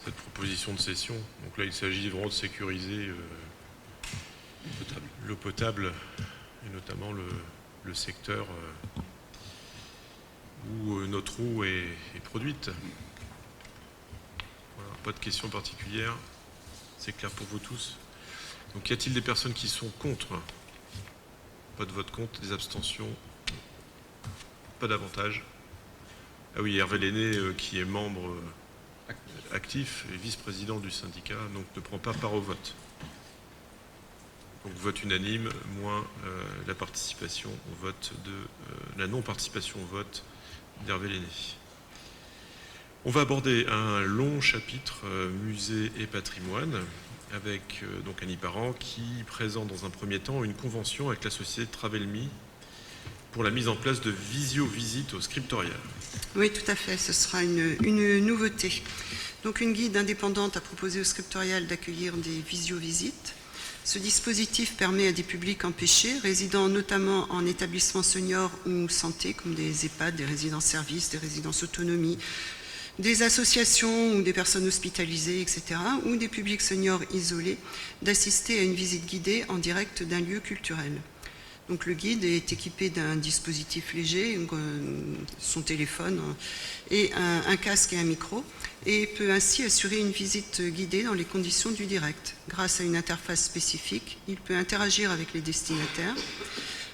cette proposition de cession? Donc là, il s'agit vraiment de sécuriser l'eau potable et notamment le secteur où notre eau est produite. Voilà, pas de questions particulières. C'est clair pour vous tous. Donc y a-t-il des personnes qui sont contre? Pas de vote contre, des abstentions? Pas davantage. Ah oui, Hervé Lenné, qui est membre actif et vice-président du syndicat, donc ne prend pas part au vote. Donc vote unanime, moins la participation au vote la non-participation au vote d'Hervé Lenné. On va aborder un long chapitre musée et patrimoine avec donc Annie Parent qui présente dans un premier temps une convention avec la société Travelme pour la mise en place de visio-visites au scriptorial. Oui, tout à fait, ce sera une nouveauté. Donc une guide indépendante a proposé au scriptorial d'accueillir des visio-visites. Ce dispositif permet à des publics empêchés, résidant notamment en établissements seniors ou santé, comme des EHPAD, des résidences-services, des résidences autonomie, des associations ou des personnes hospitalisées, etc., ou des publics seniors isolés, d'assister à une visite guidée en direct d'un lieu culturel. Donc le guide est équipé d'un dispositif léger, son téléphone et un casque et un micro, et peut ainsi assurer une visite guidée dans les conditions du direct. Grâce à une interface spécifique, il peut interagir avec les destinataires.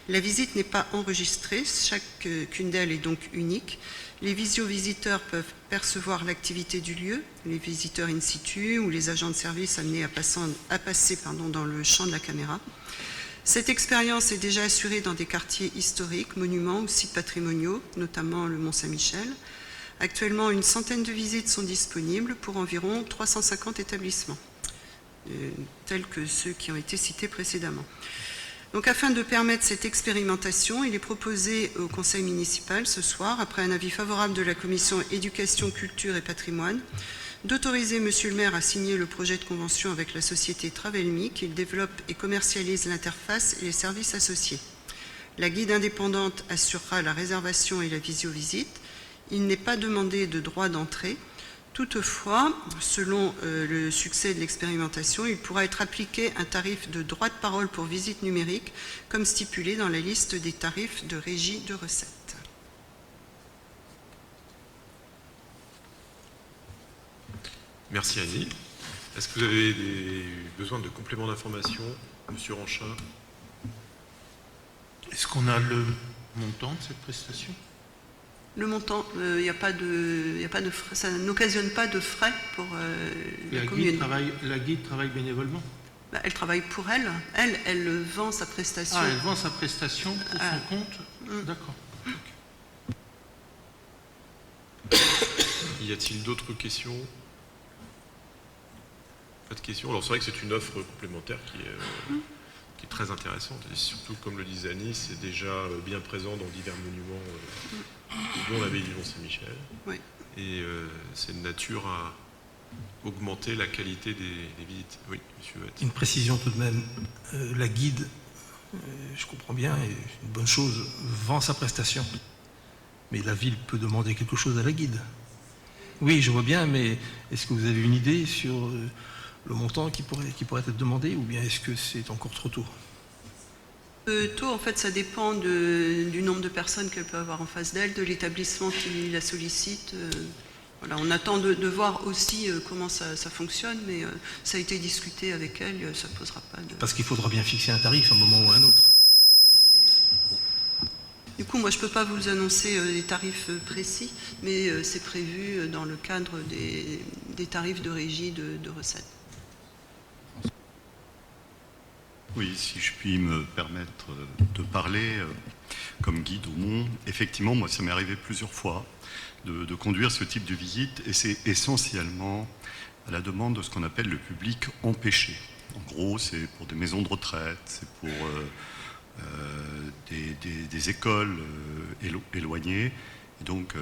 La visite n'est pas enregistrée, chacune d'elles est donc unique. Les visio-visiteurs peuvent percevoir l'activité du lieu, les visiteurs in situ ou les agents de service amenés à passer dans le champ de la caméra. Cette expérience est déjà assurée dans des quartiers historiques, monuments ou sites patrimoniaux, notamment le Mont-Saint-Michel. Actuellement, une centaine de visites sont disponibles pour environ 350 établissements, tels que ceux qui ont été cités précédemment. Donc, afin de permettre cette expérimentation, il est proposé au Conseil municipal ce soir, après un avis favorable de la Commission Éducation, Culture et Patrimoine, d'autoriser Monsieur le maire à signer le projet de convention avec la société Travelme, qui développe et commercialise l'interface et les services associés. La guide indépendante assurera la réservation et la visio-visite. Il n'est pas demandé de droit d'entrée. Toutefois, selon le succès de l'expérimentation, il pourra être appliqué un tarif de droit de parole pour visite numérique, comme stipulé dans la liste des tarifs de régie de recettes. Merci Annie. Est-ce que vous avez besoin de compléments d'information, Monsieur Ranchin? Est-ce qu'on a le montant de cette prestation? Le montant, il n'y a pas de frais, ça n'occasionne pas de frais pour la commune. La guide travaille bénévolement? Elle travaille pour elle. Elle vend sa prestation. Ah, elle vend sa prestation pour son compte? D'accord. Y a-t-il d'autres questions? Pas de questions. Alors c'est vrai que c'est une offre complémentaire qui est très intéressante. Et surtout, comme le disait Annie, c'est déjà bien présent dans divers monuments, dont l'abbaye du Mont-Saint-Michel. Oui. Et c'est de nature à augmenter la qualité des visites. Oui, monsieur Watt. Une précision tout de même. La guide, je comprends bien, et une bonne chose, vend sa prestation. Mais la ville peut demander quelque chose à la guide. Oui, je vois bien, mais est-ce que vous avez une idée sur le montant qui pourrait être demandé, ou bien est-ce que c'est encore trop tôt? Tôt, en fait, ça dépend du nombre de personnes qu'elle peut avoir en face d'elle, de l'établissement qui la sollicite. Voilà, on attend de voir aussi comment ça fonctionne, mais ça a été discuté avec elle, ça ne posera pas de... Parce qu'il faudra bien fixer un tarif à un moment ou à un autre. Du coup, moi, je ne peux pas vous annoncer des tarifs précis, mais c'est prévu dans le cadre des tarifs de régie de recettes. Oui, si je puis me permettre de parler comme guide au Mont, effectivement, moi, ça m'est arrivé plusieurs fois de conduire ce type de visite, et c'est essentiellement à la demande de ce qu'on appelle le public empêché. En gros, c'est pour des maisons de retraite, c'est pour des écoles éloignées. Et donc,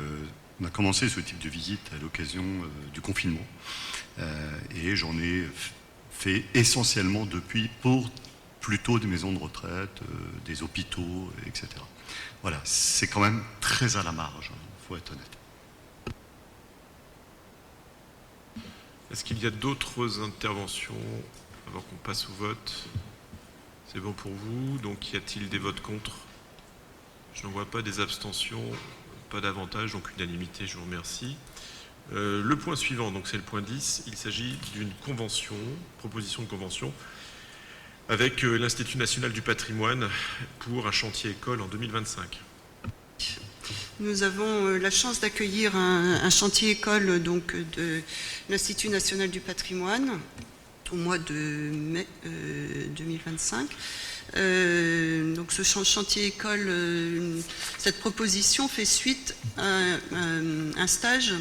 on a commencé ce type de visite à l'occasion du confinement, et j'en ai fait essentiellement depuis pour plutôt des maisons de retraite, des hôpitaux, etc. Voilà, c'est quand même très à la marge, il faut être honnête. Est-ce qu'il y a d'autres interventions avant qu'on passe au vote? C'est bon pour vous? Donc y a-t-il des votes contre? Je n'en vois pas. Des abstentions? Pas davantage, donc unanimité, je vous remercie. Le point suivant, donc c'est le point 10, il s'agit d'une convention, proposition de convention, avec l'Institut national du patrimoine pour un chantier école en 2025. Nous avons la chance d'accueillir un chantier école donc, de l'Institut national du patrimoine au mois de mai 2025. Donc ce chantier école, cette proposition fait suite à un stage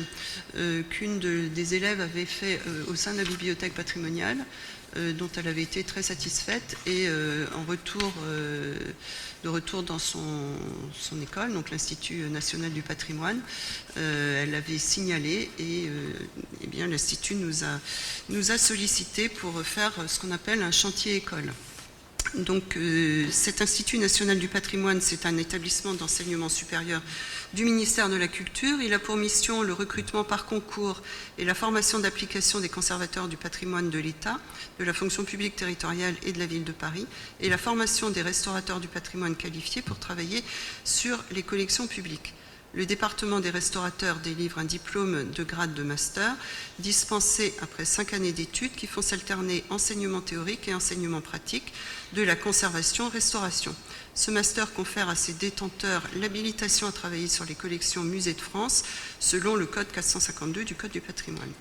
qu'une des élèves avait fait au sein de la bibliothèque patrimoniale, dont elle avait été très satisfaite, et de retour dans son école, donc l'Institut national du patrimoine, elle l'avait signalé, et bien l'Institut nous a sollicité pour faire ce qu'on appelle un chantier école. Donc, cet Institut national du patrimoine, c'est un établissement d'enseignement supérieur du ministère de la Culture. Il a pour mission le recrutement par concours et la formation d'application des conservateurs du patrimoine de l'État, de la fonction publique territoriale et de la ville de Paris, et la formation des restaurateurs du patrimoine qualifiés pour travailler sur les collections publiques. Le département des restaurateurs délivre un diplôme de grade de master dispensé après 5 années d'études qui font s'alterner enseignement théorique et enseignement pratique de la conservation-restauration. Ce master confère à ses détenteurs l'habilitation à travailler sur les collections Musées de France selon le code 452 du Code du patrimoine.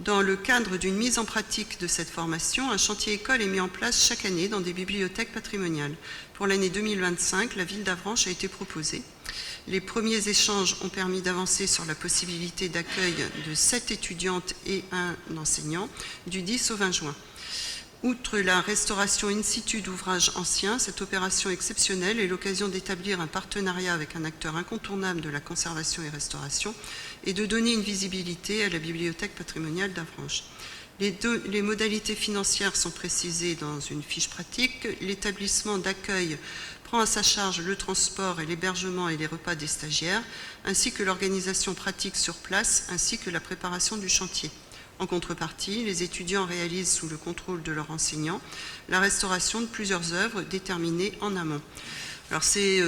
Dans le cadre d'une mise en pratique de cette formation, un chantier école est mis en place chaque année dans des bibliothèques patrimoniales. Pour l'année 2025, la ville d'Avranches a été proposée. Les premiers échanges ont permis d'avancer sur la possibilité d'accueil de 7 étudiantes et un enseignant du 10 au 20 juin. Outre la restauration in situ d'ouvrages anciens, cette opération exceptionnelle est l'occasion d'établir un partenariat avec un acteur incontournable de la conservation et restauration et de donner une visibilité à la bibliothèque patrimoniale d'Avranches. Les modalités financières sont précisées dans une fiche pratique. L'établissement d'accueil prend à sa charge le transport et l'hébergement et les repas des stagiaires, ainsi que l'organisation pratique sur place, ainsi que la préparation du chantier. En contrepartie, les étudiants réalisent sous le contrôle de leur enseignant la restauration de plusieurs œuvres déterminées en amont. Alors c'est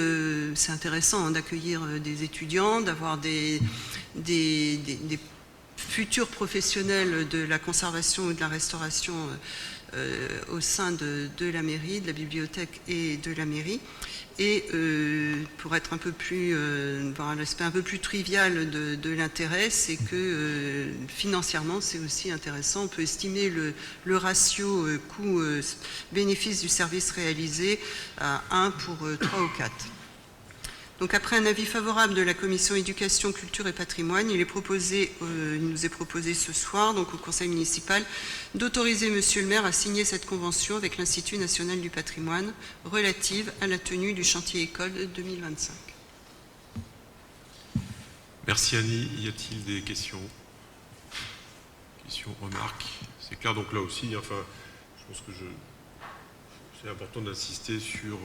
intéressant d'accueillir des étudiants, d'avoir des futurs professionnels de la conservation ou de la restauration au sein de la mairie, de la bibliothèque et de la mairie. Et pour être un peu plus, voir l'aspect un peu plus trivial de l'intérêt, c'est que financièrement, c'est aussi intéressant. On peut estimer le ratio coût-bénéfice du service réalisé à 1 pour 3 ou 4. Donc après un avis favorable de la commission éducation, culture et patrimoine, il nous est proposé ce soir, donc au conseil municipal, d'autoriser monsieur le maire à signer cette convention avec l'Institut national du patrimoine relative à la tenue du chantier école 2025. Merci Annie. Y a-t-il des questions? Questions, remarques? C'est clair, donc là aussi, enfin, je pense que c'est important d'insister sur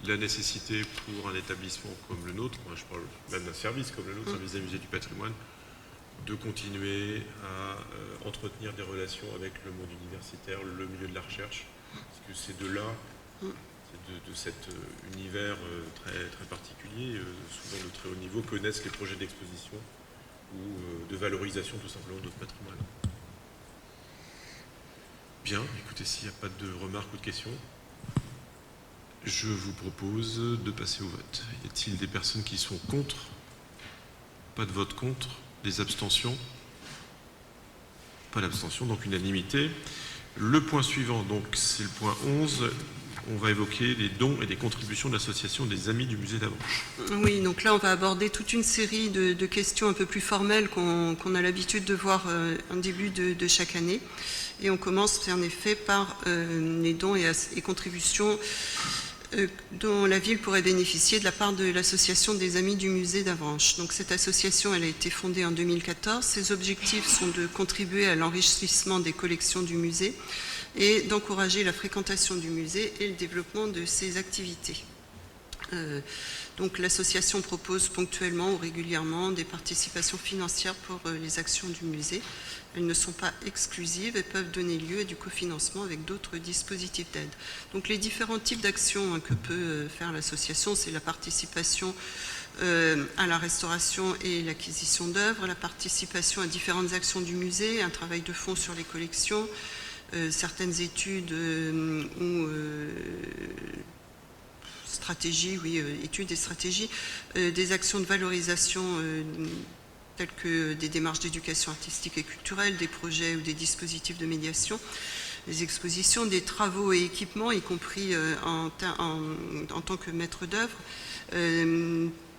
la nécessité pour un établissement comme le nôtre, je parle même d'un service comme le nôtre, service des musées du patrimoine, de continuer à entretenir des relations avec le monde universitaire, le milieu de la recherche, parce que c'est de là, de cet univers très, très particulier, souvent de très haut niveau, que naissent les projets d'exposition ou de valorisation tout simplement de notre patrimoine. Bien, écoutez, s'il n'y a pas de remarques ou de questions, je vous propose de passer au vote. Y a-t-il des personnes qui sont contre? Pas de vote contre? Des abstentions? Pas d'abstention, donc unanimité. Le point suivant, donc, c'est le point 11. On va évoquer les dons et les contributions de l'association des Amis du Musée d'Avranches. Oui, donc là, on va aborder toute une série de questions un peu plus formelles qu'on a l'habitude de voir en début de chaque année. Et on commence en effet par les dons et contributions dont la ville pourrait bénéficier de la part de l'association des Amis du Musée d'Avranches. Donc cette association, elle a été fondée en 2014. Ses objectifs sont de contribuer à l'enrichissement des collections du musée et d'encourager la fréquentation du musée et le développement de ses activités. Donc l'association propose ponctuellement ou régulièrement des participations financières pour les actions du musée. Elles ne sont pas exclusives et peuvent donner lieu à du cofinancement avec d'autres dispositifs d'aide. Donc les différents types d'actions que peut faire l'association, c'est la participation à la restauration et l'acquisition d'œuvres, la participation à différentes actions du musée, un travail de fond sur les collections, certaines études ou stratégies, études et stratégies, des actions de valorisation telles que des démarches d'éducation artistique et culturelle, des projets ou des dispositifs de médiation, des expositions, des travaux et équipements, y compris en tant que maître d'œuvre,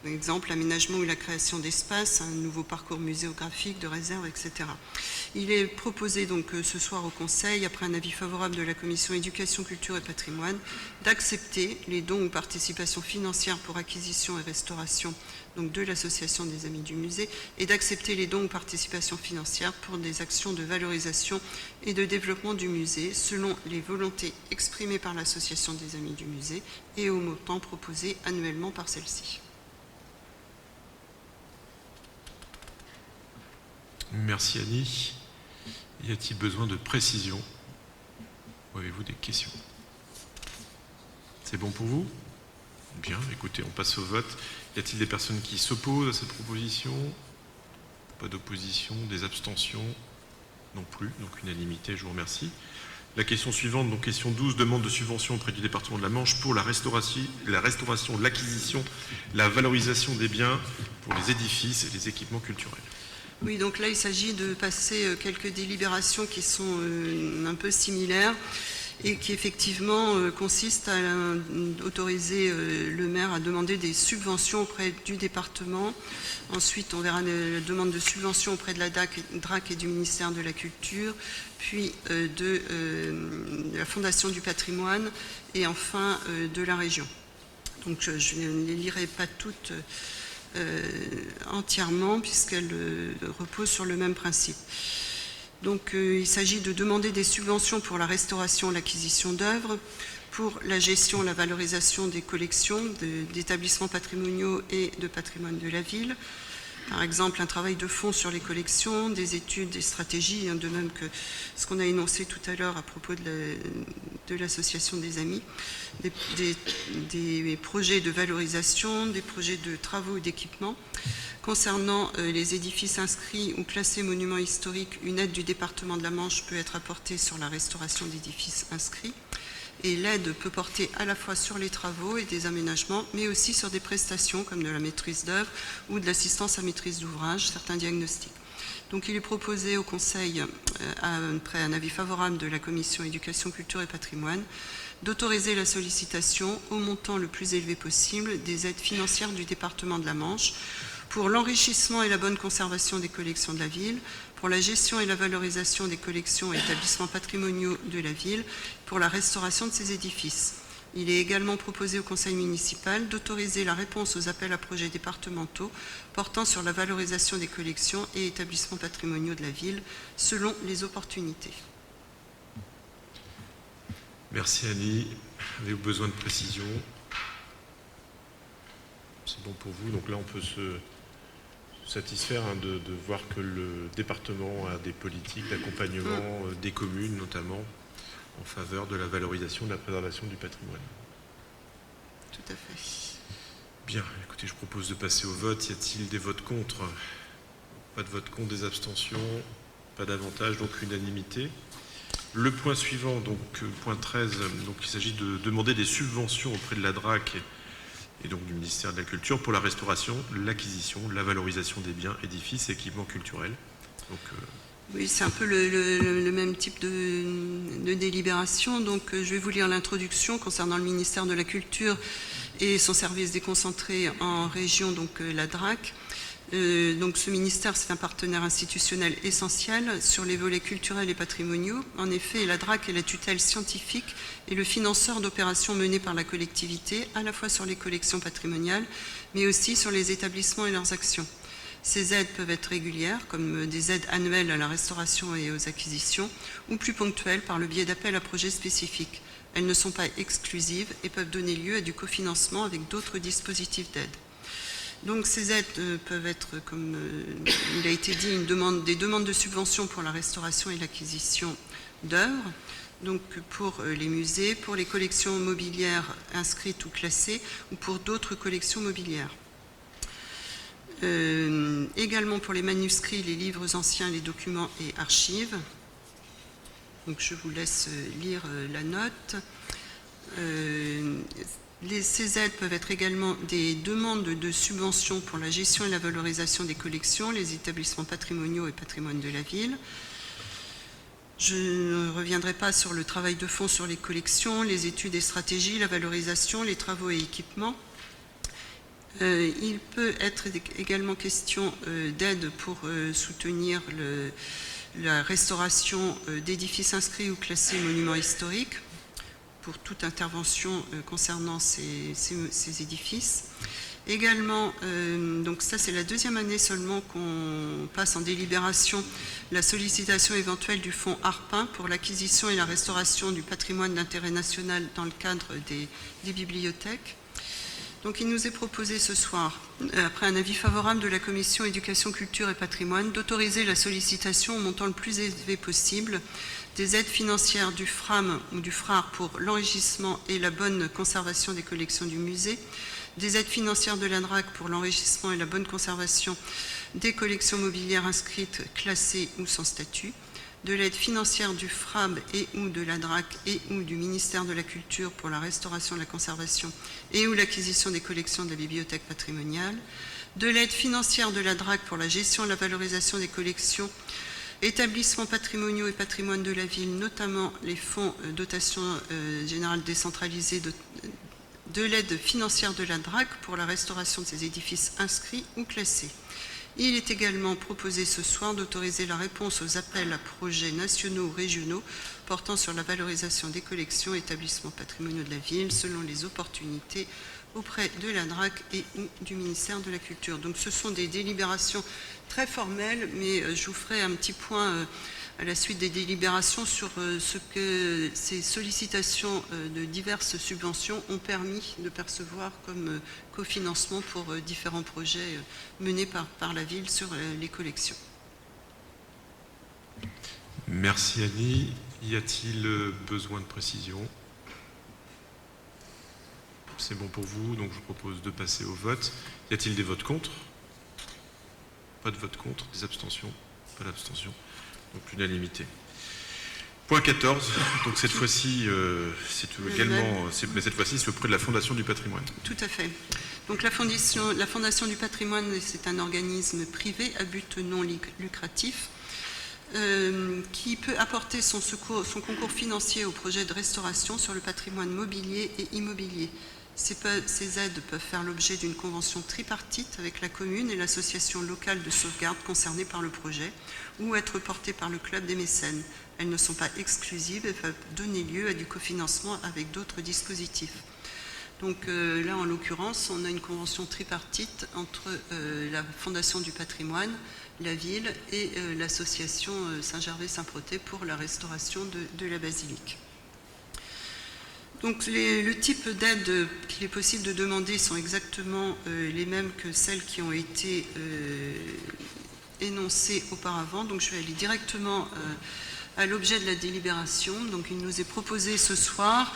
Par exemple, l'aménagement ou la création d'espaces, un nouveau parcours muséographique, de réserve, etc. Il est proposé donc ce soir au Conseil, après un avis favorable de la Commission Éducation, Culture et Patrimoine, d'accepter les dons ou participations financières pour acquisition et restauration donc de l'Association des Amis du Musée, et d'accepter les dons ou participations financières pour des actions de valorisation et de développement du musée, selon les volontés exprimées par l'Association des Amis du Musée et au montant proposé annuellement par celle-ci. Merci Annie. Y a-t-il besoin de précision? Ou avez-vous des questions? C'est bon pour vous? Bien, écoutez, on passe au vote. Y a-t-il des personnes qui s'opposent à cette proposition? Pas d'opposition, des abstentions? Non plus, donc unanimité, je vous remercie. La question suivante, donc question 12, demande de subvention auprès du département de la Manche pour la restauration, l'acquisition, la valorisation des biens pour les édifices et les équipements culturels. Oui, donc là, il s'agit de passer quelques délibérations qui sont un peu similaires et qui effectivement consistent à autoriser le maire à demander des subventions auprès du département. Ensuite, on verra la demande de subvention auprès de la DRAC et du ministère de la Culture, puis de la Fondation du patrimoine et enfin de la région. Donc je ne les lirai pas toutes entièrement puisqu'elles reposent sur le même principe. Donc il s'agit de demander des subventions pour la restauration, l'acquisition d'œuvres, pour la gestion, la valorisation des collections d'établissements patrimoniaux et de patrimoine de la ville. Par exemple, un travail de fond sur les collections, des études, des stratégies, de même que ce qu'on a énoncé tout à l'heure à propos de l'association des amis, des projets de valorisation, des projets de travaux et d'équipement. Concernant les édifices inscrits ou classés monuments historiques, une aide du département de la Manche peut être apportée sur la restauration d'édifices inscrits. Et l'aide peut porter à la fois sur les travaux et des aménagements, mais aussi sur des prestations comme de la maîtrise d'œuvre ou de l'assistance à maîtrise d'ouvrage, certains diagnostics. Donc il est proposé au Conseil, après un avis favorable de la Commission Éducation, Culture et Patrimoine, d'autoriser la sollicitation au montant le plus élevé possible des aides financières du département de la Manche pour l'enrichissement et la bonne conservation des collections de la ville, pour la gestion et la valorisation des collections et établissements patrimoniaux de la ville, pour la restauration de ces édifices. Il est également proposé au Conseil municipal d'autoriser la réponse aux appels à projets départementaux portant sur la valorisation des collections et établissements patrimoniaux de la ville, selon les opportunités. Merci Annie. Avez-vous besoin de précision? C'est bon pour vous. Donc là, on peut se satisfaire de voir que le département a des politiques d'accompagnement des communes, notamment en faveur de la valorisation, de la préservation du patrimoine. Tout à fait. Bien, écoutez, je propose de passer au vote. Y a-t-il des votes contre? Pas de vote contre, des abstentions, pas d'avantage, donc unanimité. Le point suivant, donc point 13, donc il s'agit de demander des subventions auprès de la DRAC et donc du ministère de la Culture pour la restauration, l'acquisition, la valorisation des biens, édifices et équipements culturels. Donc, oui, c'est un peu le même type de délibération. Donc, je vais vous lire l'introduction concernant le ministère de la Culture et son service déconcentré en région, donc la DRAC. Donc, ce ministère, c'est un partenaire institutionnel essentiel sur les volets culturels et patrimoniaux. En effet, la DRAC est la tutelle scientifique et le financeur d'opérations menées par la collectivité, à la fois sur les collections patrimoniales, mais aussi sur les établissements et leurs actions. Ces aides peuvent être régulières, comme des aides annuelles à la restauration et aux acquisitions, ou plus ponctuelles par le biais d'appels à projets spécifiques. Elles ne sont pas exclusives et peuvent donner lieu à du cofinancement avec d'autres dispositifs d'aide. Donc ces aides peuvent être, comme il a été dit, des demandes de subventions pour la restauration et l'acquisition d'œuvres, donc pour les musées, pour les collections mobilières inscrites ou classées, ou pour d'autres collections mobilières. Également pour les manuscrits, les livres anciens, les documents et archives. Donc je vous laisse lire la note. Ces aides peuvent être également des demandes de subventions pour la gestion et la valorisation des collections, les établissements patrimoniaux et patrimoine de la ville. Je ne reviendrai pas sur le travail de fond sur les collections, les études et stratégies, la valorisation, les travaux et équipements. Il peut être également question d'aide pour soutenir la restauration d'édifices inscrits ou classés monuments historiques, pour toute intervention concernant ces édifices. Également, donc ça c'est la deuxième année seulement qu'on passe en délibération la sollicitation éventuelle du fonds ARPIN pour l'acquisition et la restauration du patrimoine d'intérêt national dans le cadre des bibliothèques. Donc il nous est proposé ce soir, après un avis favorable de la Commission Éducation, Culture et Patrimoine, d'autoriser la sollicitation au montant le plus élevé possible des aides financières du FRAM ou du FRAR pour l'enrichissement et la bonne conservation des collections du musée, des aides financières de l'ANRAC pour l'enrichissement et la bonne conservation des collections mobilières inscrites, classées ou sans statut, de l'aide financière du FRAB et ou de l'ANRAC et ou du ministère de la Culture pour la restauration, la conservation et ou l'acquisition des collections de la bibliothèque patrimoniale, de l'aide financière de l'ANRAC pour la gestion et la valorisation des collections, établissements patrimoniaux et patrimoine de la ville, notamment les fonds dotation générale décentralisée, de l'aide financière de l'ANRAC pour la restauration de ces édifices inscrits ou classés. Il est également proposé ce soir d'autoriser la réponse aux appels à projets nationaux ou régionaux portant sur la valorisation des collections et établissements patrimoniaux de la ville selon les opportunités auprès de l'ANRAC et ou du ministère de la Culture. Donc ce sont des délibérations très formelles, mais je vous ferai un petit point à la suite des délibérations sur ce que ces sollicitations de diverses subventions ont permis de percevoir comme cofinancement pour différents projets menés par la ville sur les collections. Merci Annie. Y a-t-il besoin de précision? C'est bon pour vous, donc je vous propose de passer au vote. Y a-t-il des votes contre? Pas de vote contre. Des abstentions? Pas d'abstention. Donc l'unanimité. Point 14, donc cette fois-ci, c'est également, mais cette fois-ci c'est auprès de la Fondation du patrimoine. Tout à fait. Donc la Fondation du patrimoine, c'est un organisme privé à but non lucratif qui peut apporter son concours financier au projet de restauration sur le patrimoine mobilier et immobilier. Ces aides peuvent faire l'objet d'une convention tripartite avec la commune et l'association locale de sauvegarde concernée par le projet ou être portées par le club des mécènes. Elles ne sont pas exclusives et peuvent donner lieu à du cofinancement avec d'autres dispositifs. Donc là, en l'occurrence, on a une convention tripartite entre la Fondation du patrimoine, la ville et l'association Saint-Gervais-Saint-Protais pour la restauration de la basilique. Donc le type d'aide qu'il est possible de demander sont exactement les mêmes que celles qui ont été énoncées auparavant. Donc je vais aller directement à l'objet de la délibération. Donc il nous est proposé ce soir,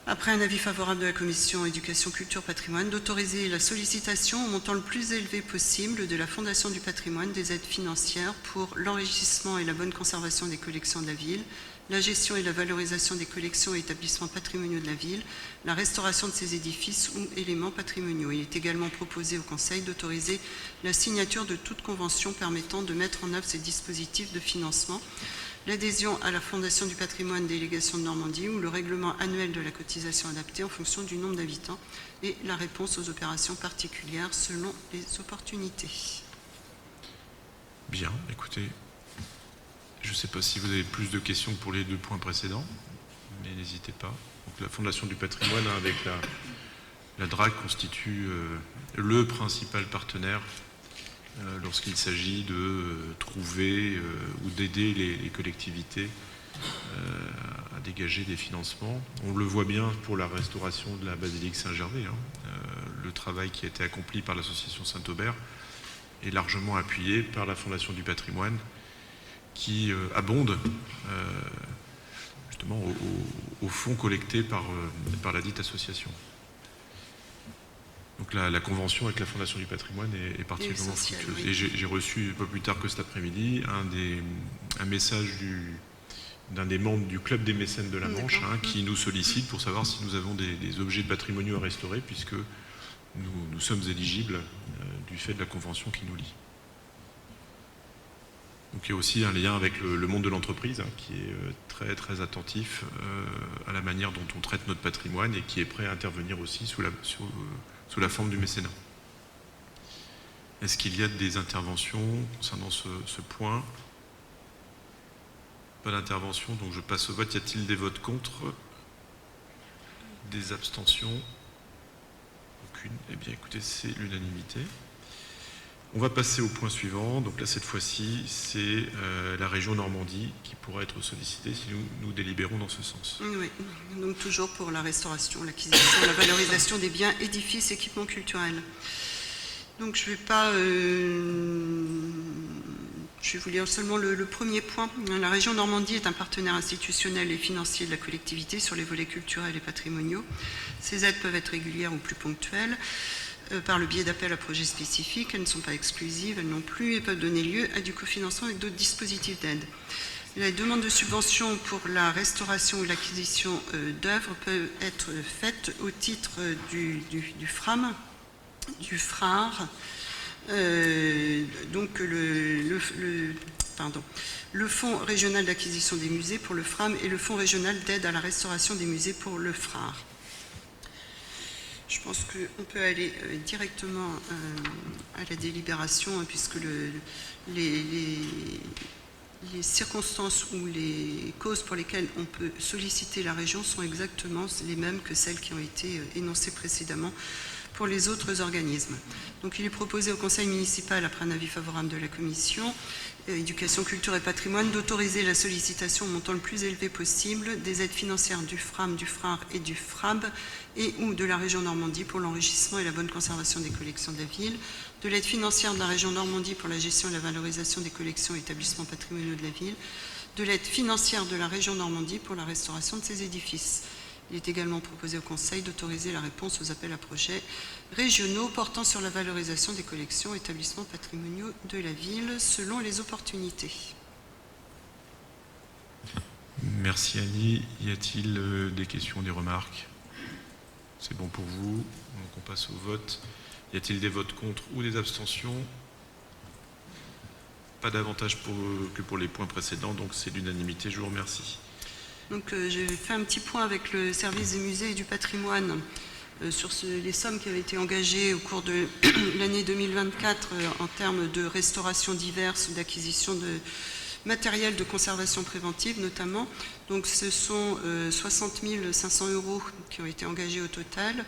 après un avis favorable de la Commission Éducation, Culture, Patrimoine, d'autoriser la sollicitation au montant le plus élevé possible de la Fondation du patrimoine des aides financières pour l'enrichissement et la bonne conservation des collections de la ville, la gestion et la valorisation des collections et établissements patrimoniaux de la ville, la restauration de ces édifices ou éléments patrimoniaux. Il est également proposé au Conseil d'autoriser la signature de toute convention permettant de mettre en œuvre ces dispositifs de financement, l'adhésion à la Fondation du patrimoine délégation de Normandie ou le règlement annuel de la cotisation adaptée en fonction du nombre d'habitants et la réponse aux opérations particulières selon les opportunités. Bien, écoutez, je ne sais pas si vous avez plus de questions pour les deux points précédents, mais n'hésitez pas. Donc, la Fondation du patrimoine avec la DRAC constitue le principal partenaire lorsqu'il s'agit de trouver ou d'aider les collectivités à dégager des financements. On le voit bien pour la restauration de la basilique Saint-Gervais. Le travail qui a été accompli par l'association Saint-Aubert est largement appuyé par la Fondation du patrimoine qui abonde justement aux fonds collectés par la dite association. Donc la convention avec la Fondation du patrimoine est particulièrement fructueuse. Oui. Et j'ai reçu un peu plus tard que cet après-midi un message d'un des membres du club des mécènes de la Manche qui nous sollicite pour savoir si nous avons des objets patrimoniaux à restaurer puisque nous sommes éligibles du fait de la convention qui nous lie. Donc il y a aussi un lien avec le monde de l'entreprise qui est très très attentif à la manière dont on traite notre patrimoine et qui est prêt à intervenir aussi sous sous la forme du mécénat. Est-ce qu'il y a des interventions concernant ce point? Pas d'intervention, donc je passe au vote. Y a-t-il des votes contre? Des abstentions? Aucune. Eh bien, écoutez, c'est l'unanimité. On va passer au point suivant. Donc là, cette fois-ci, c'est la région Normandie qui pourra être sollicitée si nous délibérons dans ce sens. Oui, donc toujours pour la restauration, l'acquisition, la valorisation des biens, édifices, équipements culturels. Donc je vais pas... je vais vous lire seulement le premier point. La région Normandie est un partenaire institutionnel et financier de la collectivité sur les volets culturels et patrimoniaux. Ces aides peuvent être régulières ou plus ponctuelles par le biais d'appels à projets spécifiques. Elles ne sont pas exclusives, elles non plus, et peuvent donner lieu à du cofinancement avec d'autres dispositifs d'aide. La demande de subvention pour la restauration ou l'acquisition d'œuvres peut être faite au titre du FRAM, du FRAR, donc le Fonds régional d'acquisition des musées pour le FRAM et le Fonds régional d'aide à la restauration des musées pour le FRAR. Je pense qu'on peut aller directement à la délibération, hein, puisque les circonstances ou les causes pour lesquelles on peut solliciter la région sont exactement les mêmes que celles qui ont été énoncées précédemment pour les autres organismes. Donc il est proposé au conseil municipal, après un avis favorable de la commission, éducation, culture et patrimoine, d'autoriser la sollicitation au montant le plus élevé possible des aides financières du FRAM, du FRAR et du FRAB et ou de la région Normandie pour l'enrichissement et la bonne conservation des collections de la ville, de l'aide financière de la région Normandie pour la gestion et la valorisation des collections et établissements patrimoniaux de la ville, de l'aide financière de la région Normandie pour la restauration de ces édifices. Il est également proposé au Conseil d'autoriser la réponse aux appels à projets régionaux portant sur la valorisation des collections et établissements patrimoniaux de la ville selon les opportunités. Merci Annie. Y a-t-il des questions, des remarques? C'est bon pour vous. Donc on passe au vote. Y a-t-il des votes contre ou des abstentions? Pas davantage que pour les points précédents, donc c'est l'unanimité. Je vous remercie. Donc j'ai fait un petit point avec le service des musées et du patrimoine sur les sommes qui avaient été engagées au cours de l'année 2024 en termes de restauration diverses, d'acquisition de matériel de conservation préventive notamment. Donc ce sont 60 500 € qui ont été engagés au total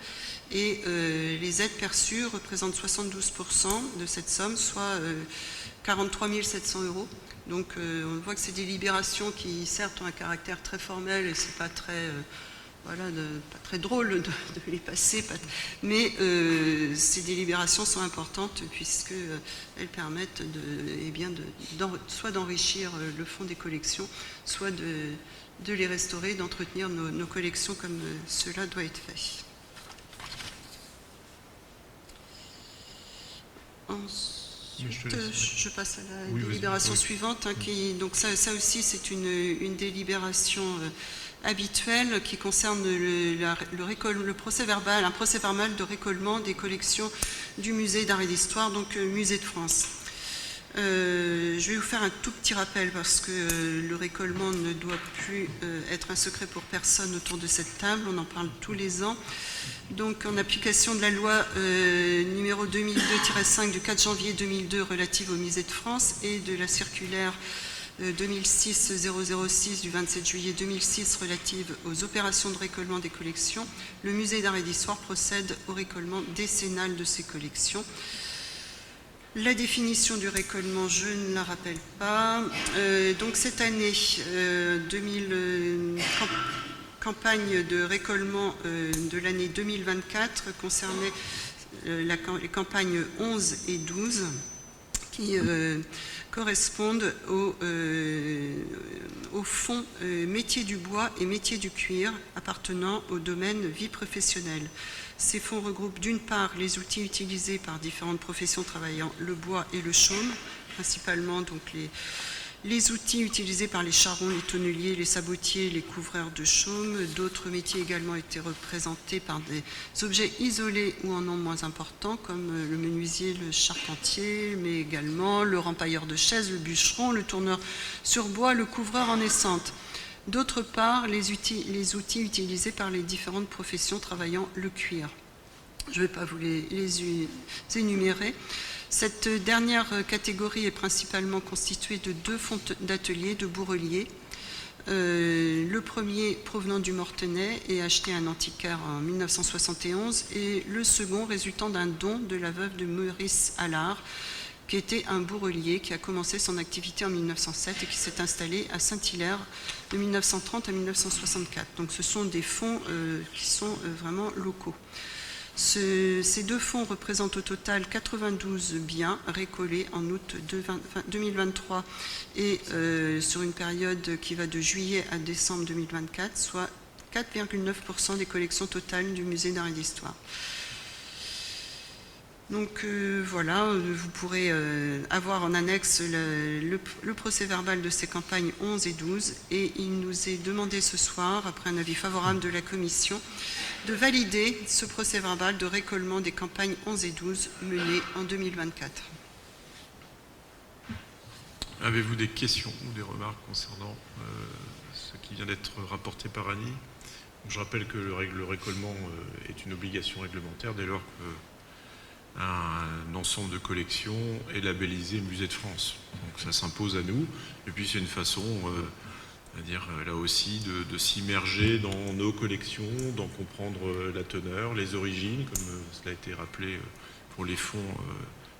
et les aides perçues représentent 72% de cette somme, soit 43 700 €. Donc on voit que c'est des libérations qui certes ont un caractère très formel et c'est pas très, pas très drôle de les passer, mais ces délibérations sont importantes puisqu'elles permettent soit d'enrichir le fonds des collections, soit de les restaurer, d'entretenir nos collections comme cela doit être fait. Ensuite, je passe à la délibération suivante. Donc ça aussi, c'est une délibération habituelle qui concerne le procès verbal, un procès verbal de récolement des collections du musée d'art et d'histoire, donc Musée de France. Je vais vous faire un tout petit rappel parce que le récolement ne doit plus être un secret pour personne autour de cette table, on en parle tous les ans. Donc en application de la loi numéro 2002-5 du 4 janvier 2002 relative au Musée de France et de la circulaire 2006-006 du 27 juillet 2006 relative aux opérations de récolement des collections, le Musée d'art et d'histoire procède au récolement décennal de ces collections. La définition du récolement, je ne la rappelle pas. Donc cette année, campagne de récolement de l'année 2024 concernait les campagnes 11 et 12 qui correspondent au fonds métiers du bois et métiers du cuir appartenant au domaine vie professionnelle. Ces fonds regroupent d'une part les outils utilisés par différentes professions travaillant le bois et le chaume, principalement donc les outils utilisés par les charrons, les tonneliers, les sabotiers, les couvreurs de chaume. D'autres métiers également étaient représentés par des objets isolés ou en nombre moins important, comme le menuisier, le charpentier, mais également le rempailleur de chaises, le bûcheron, le tourneur sur bois, le couvreur en essente. D'autre part, les outils utilisés par les différentes professions travaillant le cuir. Je ne vais pas vous les énumérer. Cette dernière catégorie est principalement constituée de 2 fonds d'atelier de Bourrelier. Le premier provenant du Mortenay et acheté à un antiquaire en 1971, et le second résultant d'un don de la veuve de Maurice Allard, qui était un bourrelier qui a commencé son activité en 1907 et qui s'est installé à Saint-Hilaire de 1930 à 1964. Donc ce sont des fonds qui sont vraiment locaux. Ces 2 fonds représentent au total 92 biens récoltés en août 2023 et sur une période qui va de juillet à décembre 2024, soit 4,9% des collections totales du musée d'art et d'histoire. Donc voilà, vous pourrez avoir en annexe le procès-verbal de ces campagnes 11 et 12, et il nous est demandé ce soir, après un avis favorable de la Commission, de valider ce procès-verbal de récolement des campagnes 11 et 12 menées en 2024. Avez-vous des questions ou des remarques concernant ce qui vient d'être rapporté par Annie? Je rappelle que le récolement est une obligation réglementaire dès lors qu'un ensemble de collections est labellisé Musée de France. Donc ça s'impose à nous. Et puis c'est une façon, là aussi, de s'immerger dans nos collections, d'en comprendre la teneur, les origines, comme cela a été rappelé pour les fonds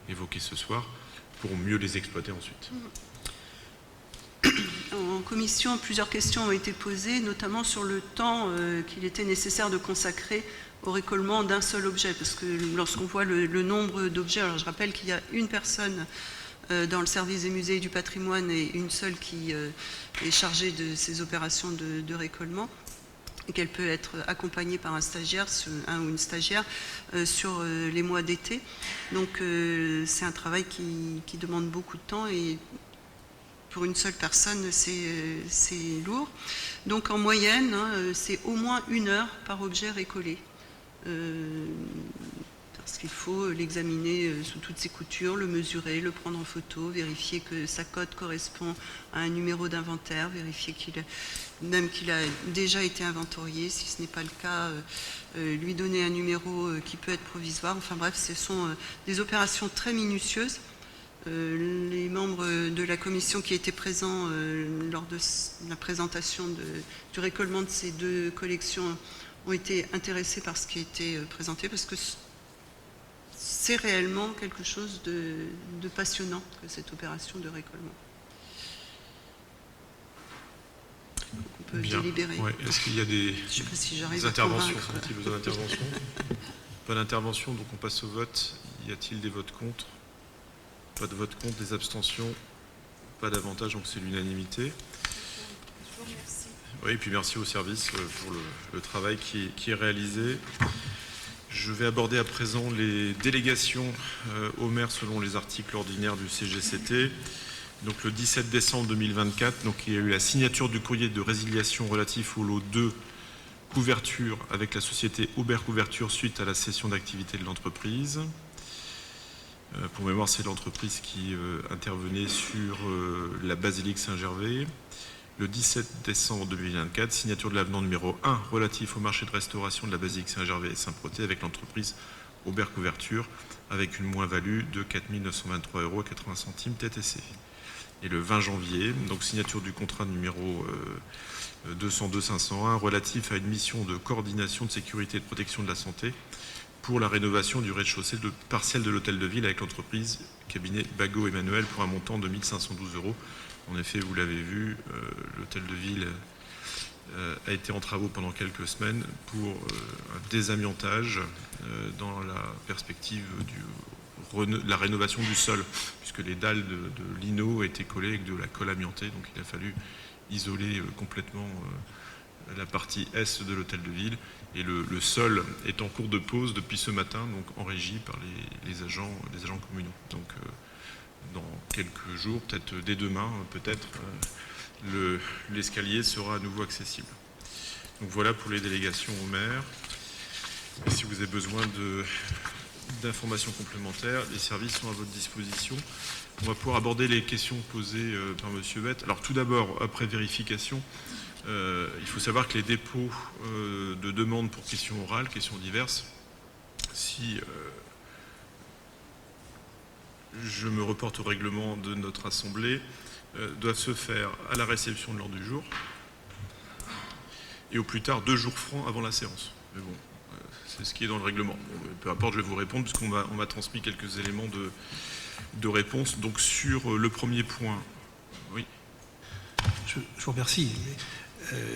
évoqués ce soir, pour mieux les exploiter ensuite. En commission, plusieurs questions ont été posées, notamment sur le temps qu'il était nécessaire de consacrer au récolement d'un seul objet, parce que lorsqu'on voit le nombre d'objets, alors je rappelle qu'il y a une personne dans le service des musées et du patrimoine et une seule qui est chargée de ces opérations de récolement, et qu'elle peut être accompagnée par un stagiaire, un ou une stagiaire, sur les mois d'été. Donc c'est un travail qui demande beaucoup de temps, et pour une seule personne, c'est lourd. Donc en moyenne, c'est au moins 1 heure par objet récolté. Parce qu'il faut l'examiner sous toutes ses coutures, le mesurer, le prendre en photo, vérifier que sa cote correspond à un numéro d'inventaire, vérifier qu'il a déjà été inventorié, si ce n'est pas le cas, lui donner un numéro qui peut être provisoire. Enfin bref, ce sont des opérations très minutieuses. Les membres de la commission qui étaient présents lors de la présentation du récolement de ces 2 collections ont été intéressés par ce qui a été présenté, parce que c'est réellement quelque chose de passionnant que cette opération de récolement. Donc on peut délibérer. Ouais. Est-ce qu'il y a des interventions? Faut-il besoin d'intervention? Pas d'intervention, donc on passe au vote. Y a-t-il des votes contre? Pas de vote contre, des abstentions? Pas davantage, donc c'est l'unanimité. Je vous remercie. Oui, et puis merci au service pour le travail qui est réalisé. Je vais aborder à présent les délégations au maire selon les articles ordinaires du CGCT. Donc le 17 décembre 2024, donc, il y a eu la signature du courrier de résiliation relatif au lot 2 couverture avec la société Aubert Couverture suite à la cession d'activité de l'entreprise. Pour mémoire, c'est l'entreprise qui intervenait sur la basilique Saint-Gervais. Le 17 décembre 2024, signature de l'avenant numéro 1 relatif au marché de restauration de la basilique Saint-Gervais et Saint-Protais avec l'entreprise Aubert Couverture avec une moins-value de 4 923,80 € TTC. Et le 20 janvier, donc signature du contrat numéro 202-501 relatif à une mission de coordination de sécurité et de protection de la santé pour la rénovation du rez-de-chaussée partiel de l'hôtel de ville avec l'entreprise cabinet Bagot Emmanuel pour un montant de 1 512 €. En effet, vous l'avez vu, l'hôtel de ville a été en travaux pendant quelques semaines pour un désamiantage dans la perspective de la rénovation du sol, puisque les dalles de lino étaient collées avec de la colle amiantée, donc il a fallu isoler complètement la partie est de l'hôtel de ville, et le sol est en cours de pause depuis ce matin, donc en régie par les agents communaux. Donc dans quelques jours, peut-être dès demain, l'escalier sera à nouveau accessible. Donc voilà pour les délégations au maire. Et si vous avez besoin d'informations complémentaires, les services sont à votre disposition. On va pouvoir aborder les questions posées par M. Vette. Alors tout d'abord, après vérification, il faut savoir que les dépôts de demandes pour questions orales, questions diverses, si je me reporte au règlement de notre Assemblée, doivent se faire à la réception de l'ordre du jour et au plus tard 2 jours francs avant la séance. Mais bon, c'est ce qui est dans le règlement. Bon, peu importe, je vais vous répondre puisqu'on m'a transmis quelques éléments de réponse. Donc sur le premier point, oui. Je vous remercie. Mais,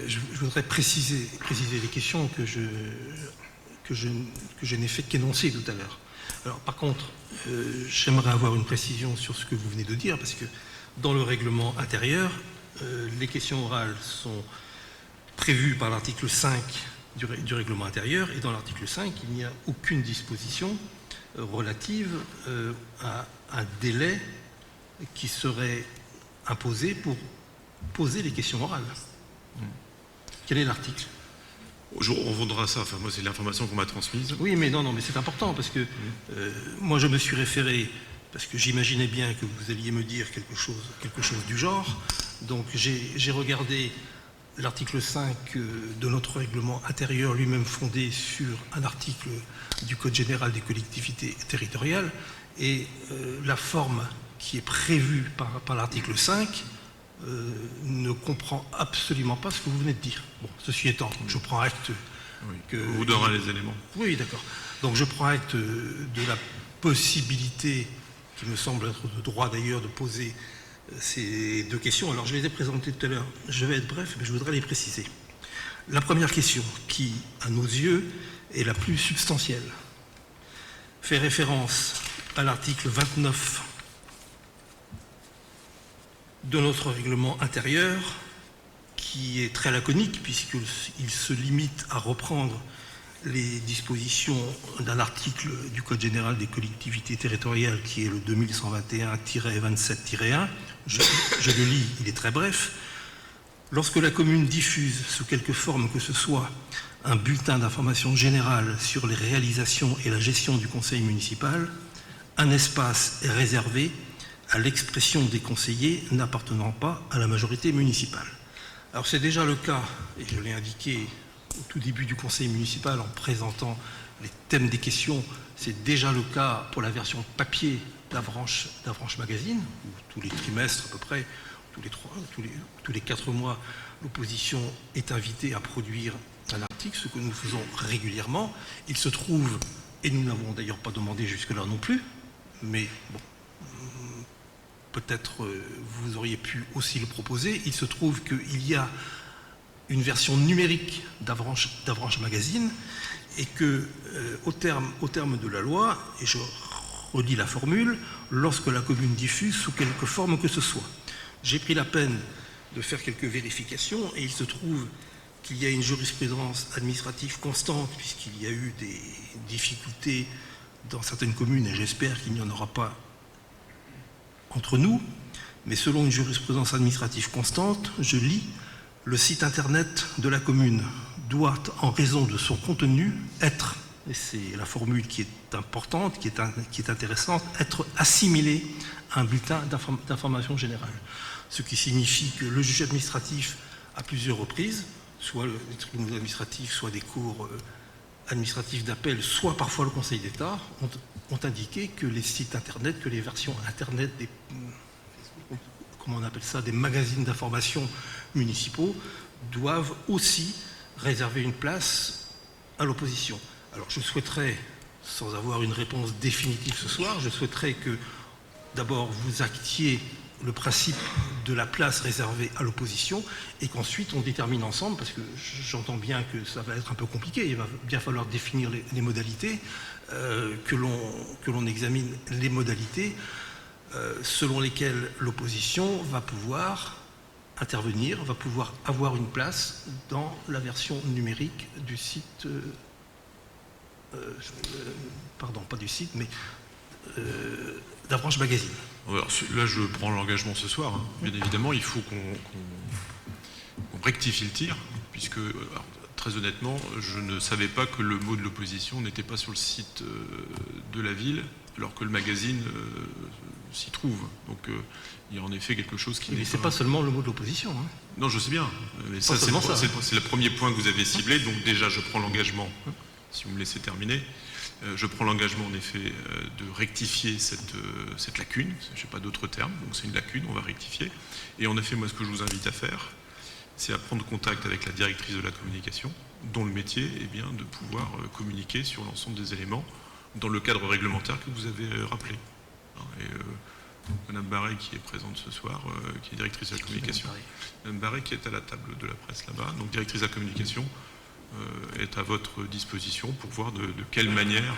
je voudrais préciser les questions que je n'ai fait qu'énoncer tout à l'heure. Alors par contre, j'aimerais avoir une précision sur ce que vous venez de dire, parce que dans le règlement intérieur, les questions orales sont prévues par l'article 5 du règlement intérieur, et dans l'article 5, il n'y a aucune disposition relative à un délai qui serait imposé pour poser les questions orales. Quel est l'article ? On vendra ça, enfin moi c'est l'information qu'on m'a transmise. Oui, mais non, mais c'est important, parce que moi je me suis référé, parce que j'imaginais bien que vous alliez me dire quelque chose du genre. Donc j'ai regardé l'article 5 de notre règlement intérieur, lui-même fondé sur un article du Code général des collectivités territoriales, et la forme qui est prévue par l'article 5 ne comprend absolument pas ce que vous venez de dire. Bon, ceci étant, je prends acte que... Vous donnerez les éléments. Oui, d'accord. Donc je prends acte de la possibilité, qui me semble être de droit d'ailleurs, de poser ces 2 questions. Alors je les ai présentées tout à l'heure. Je vais être bref, mais je voudrais les préciser. La première question, qui, à nos yeux, est la plus substantielle, fait référence à l'article 29 de notre règlement intérieur, qui est très laconique puisqu'il se limite à reprendre les dispositions d'un article du Code général des collectivités territoriales qui est le 2121-27-1. Je le lis, il est très bref. Lorsque la commune diffuse sous quelque forme que ce soit un bulletin d'information générale sur les réalisations et la gestion du conseil municipal, un espace est réservé à l'expression des conseillers n'appartenant pas à la majorité municipale. Alors c'est déjà le cas, et je l'ai indiqué au tout début du conseil municipal en présentant les thèmes des questions, c'est déjà le cas pour la version papier d'Avranches Magazine, où tous les trimestres à peu près, tous les 4 mois, l'opposition est invitée à produire un article, ce que nous faisons régulièrement. Il se trouve, et nous n'avons d'ailleurs pas demandé jusque-là non plus, mais bon, peut-être vous auriez pu aussi le proposer, il se trouve qu'il y a une version numérique d'Avranches Magazine et que, au terme de la loi, et je redis la formule, lorsque la commune diffuse sous quelque forme que ce soit. J'ai pris la peine de faire quelques vérifications et il se trouve qu'il y a une jurisprudence administrative constante puisqu'il y a eu des difficultés dans certaines communes et j'espère qu'il n'y en aura pas entre nous, mais selon une jurisprudence administrative constante, je lis, le site internet de la commune doit, en raison de son contenu, être, et c'est la formule qui est importante, qui est intéressante, être assimilé à un bulletin d'information générale. Ce qui signifie que le juge administratif, à plusieurs reprises, soit les tribunaux administratifs, soit des cours administratifs d'appel, soit parfois le Conseil d'État, ont indiqué que les sites internet, que les versions internet des, comment on appelle ça, des magazines d'information municipaux doivent aussi réserver une place à l'opposition. Alors je souhaiterais, sans avoir une réponse définitive ce soir, je souhaiterais que d'abord vous actiez le principe de la place réservée à l'opposition et qu'ensuite on détermine ensemble, parce que j'entends bien que ça va être un peu compliqué, il va bien falloir définir les modalités, que l'on examine les modalités selon lesquelles l'opposition va pouvoir intervenir, va pouvoir avoir une place dans la version numérique du site, pardon, pas du site, mais d'Avranches Magazine. Alors, là, je prends l'engagement ce soir. Hein. Bien évidemment, il faut qu'on rectifie le tir, puisque, alors, très honnêtement, je ne savais pas que le mot de l'opposition n'était pas sur le site de la ville, alors que le magazine s'y trouve. Donc, il y a en effet quelque chose qui... Mais ce n'est pas seulement le mot de l'opposition. Hein. Non, je sais bien. Mais ça, c'est le premier point que vous avez ciblé. Donc déjà, je prends l'engagement, si vous me laissez terminer. Je prends l'engagement en effet de rectifier cette lacune, je n'ai pas d'autre terme, donc c'est une lacune, on va rectifier. Et en effet, moi ce que je vous invite à faire, c'est à prendre contact avec la directrice de la communication, dont le métier est bien de pouvoir communiquer sur l'ensemble des éléments dans le cadre réglementaire que vous avez rappelé. Et Madame Barret qui est présente ce soir, qui est directrice de la communication. Madame Barret qui est à la table de la presse là-bas, donc directrice de la communication, est à votre disposition pour voir de quelle manière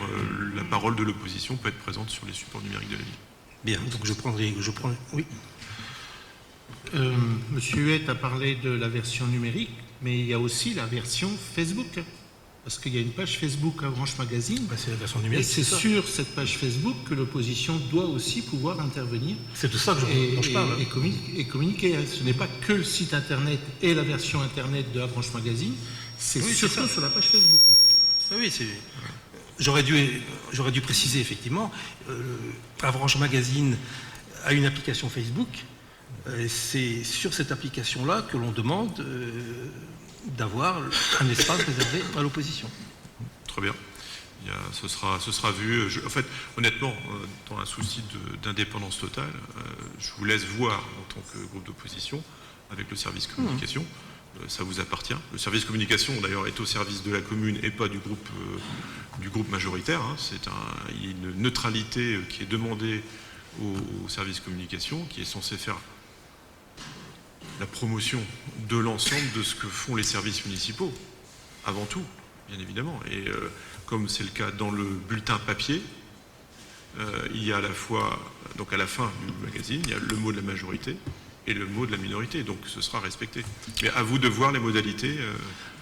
la parole de l'opposition peut être présente sur les supports numériques de la ville. Bien, donc je prends. Oui. Monsieur Huette a parlé de la version numérique, mais il y a aussi la version Facebook. Parce qu'il y a une page Facebook Avranches Magazine. C'est la version Et numérique. c'est sur cette page Facebook que l'opposition doit aussi pouvoir intervenir. C'est de ça dont je parle. Et communiquer. Ce n'est pas que le site internet et la version internet de Avranches Magazine, c'est surtout sur la page Facebook. Oui, j'aurais dû préciser effectivement. Avranches Magazine a une application Facebook. C'est sur cette application-là que l'on demande d'avoir un espace réservé à l'opposition. Très bien. Ce sera vu. En fait, honnêtement, dans un souci d'indépendance totale, je vous laisse voir en tant que groupe d'opposition avec le service communication. Ça vous appartient. Le service communication, d'ailleurs, est au service de la commune et pas du groupe majoritaire. Il y a une neutralité qui est demandée au service communication, qui est censé faire la promotion de l'ensemble de ce que font les services municipaux, avant tout, bien évidemment. Et comme c'est le cas dans le bulletin papier, il y a à la fois, donc à la fin du magazine, il y a le mot de la majorité et le mot de la minorité, donc ce sera respecté. Mais à vous de voir les modalités.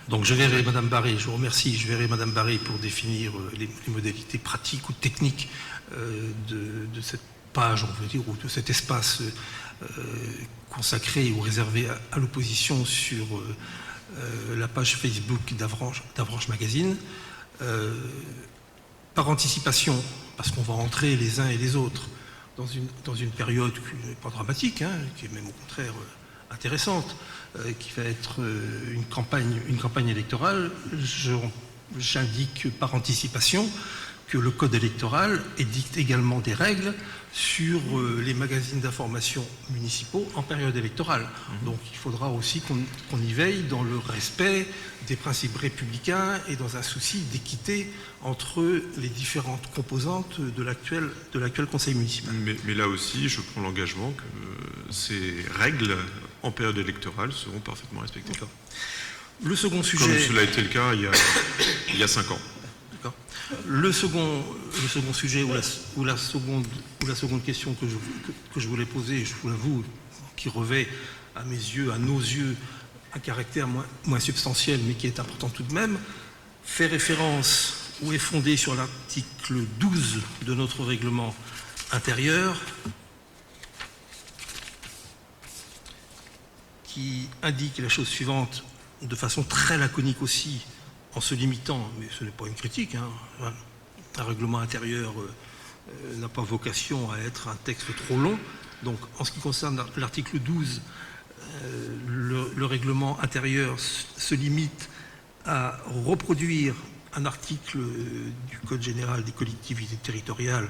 Donc je verrai Madame Barret, je vous remercie, je verrai Madame Barret pour définir les modalités pratiques ou techniques de cette page, on veut dire, ou de cet espace consacré ou réservé à l'opposition sur la page Facebook d'Avranches Magazine. Par anticipation, parce qu'on va entrer les uns et les autres dans une période qui n'est pas dramatique, qui est même au contraire intéressante, qui va être une campagne électorale, j'indique par anticipation que le code électoral édicte également des règles sur les magazines d'information municipaux en période électorale. Donc il faudra aussi qu'on y veille dans le respect des principes républicains et dans un souci d'équité entre les différentes composantes de l'actuel conseil municipal. Mais là aussi, je prends l'engagement que ces règles en période électorale seront parfaitement respectées. Le second sujet... Comme cela a été le cas il y a 5 ans. Le second sujet ou la seconde question que je voulais poser, je vous l'avoue, qui revêt à mes yeux, à nos yeux, un caractère moins substantiel, mais qui est important tout de même, fait référence ou est fondé sur l'article 12 de notre règlement intérieur, qui indique la chose suivante, de façon très laconique aussi, en se limitant, mais ce n'est pas une critique, un règlement intérieur n'a pas vocation à être un texte trop long. Donc en ce qui concerne l'article 12, le règlement intérieur se limite à reproduire un article du Code général des collectivités territoriales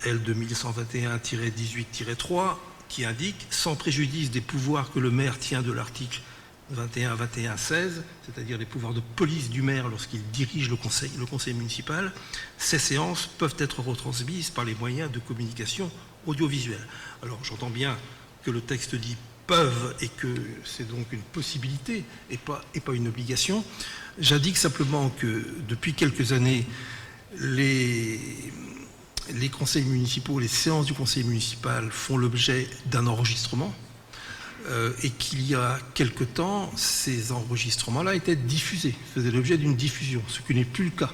L 2121-18-3 qui indique, sans préjudice des pouvoirs que le maire tient de l'article 21-21-16, c'est-à-dire les pouvoirs de police du maire lorsqu'il dirige le conseil municipal, ces séances peuvent être retransmises par les moyens de communication audiovisuelle. Alors j'entends bien que le texte dit peuvent et que c'est donc une possibilité et pas une obligation. J'indique simplement que depuis quelques années, les conseils municipaux, les séances du conseil municipal font l'objet d'un enregistrement. Et qu'il y a quelque temps, ces enregistrements-là étaient diffusés, faisaient l'objet d'une diffusion, ce qui n'est plus le cas.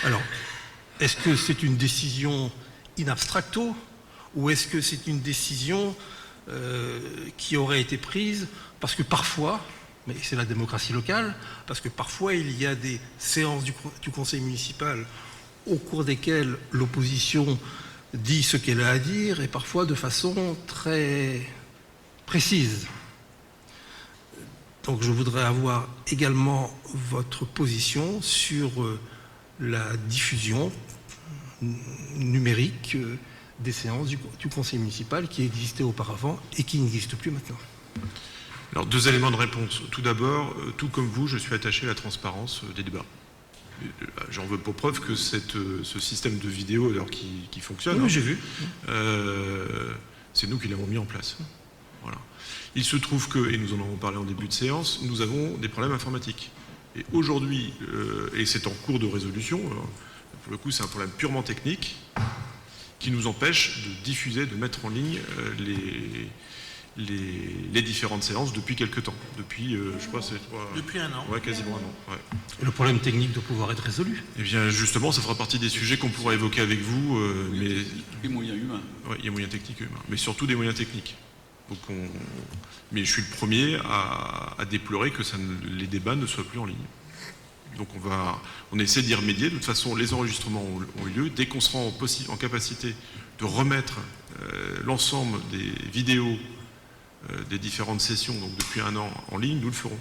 Alors, est-ce que c'est une décision in abstracto ou est-ce que c'est une décision qui aurait été prise parce que parfois, mais c'est la démocratie locale, parce que parfois il y a des séances du conseil municipal au cours desquelles l'opposition dit ce qu'elle a à dire et parfois de façon très précise. Donc je voudrais avoir également votre position sur la diffusion numérique des séances du conseil municipal qui existait auparavant et qui n'existe plus maintenant. Alors, 2 éléments de réponse. Tout d'abord, tout comme vous, je suis attaché à la transparence des débats. J'en veux pour preuve que ce système de vidéo, alors qui fonctionne, Oui, j'ai vu. C'est nous qui l'avons mis en place. Voilà. Il se trouve que, et nous en avons parlé en début de séance, nous avons des problèmes informatiques. Et aujourd'hui, et c'est en cours de résolution, pour le coup c'est un problème purement technique, qui nous empêche de diffuser, de mettre en ligne les différentes séances depuis quelque temps. Depuis, je sais pas, c'est... Depuis 1 an. Ouais, quasiment 1 an. Ouais. Et le problème technique doit pouvoir être résolu. Eh bien, justement, ça fera partie des sujets qu'on pourra évoquer avec vous, mais... Les moyens humains. Ouais, il y a moyens techniques et humains, mais surtout des moyens techniques. Donc mais je suis le premier à déplorer que les débats ne soient plus en ligne. Donc on essaie d'y remédier. De toute façon, les enregistrements ont eu lieu. Dès qu'on sera en capacité de remettre l'ensemble des vidéos des différentes sessions, donc depuis 1 an, en ligne, nous le ferons.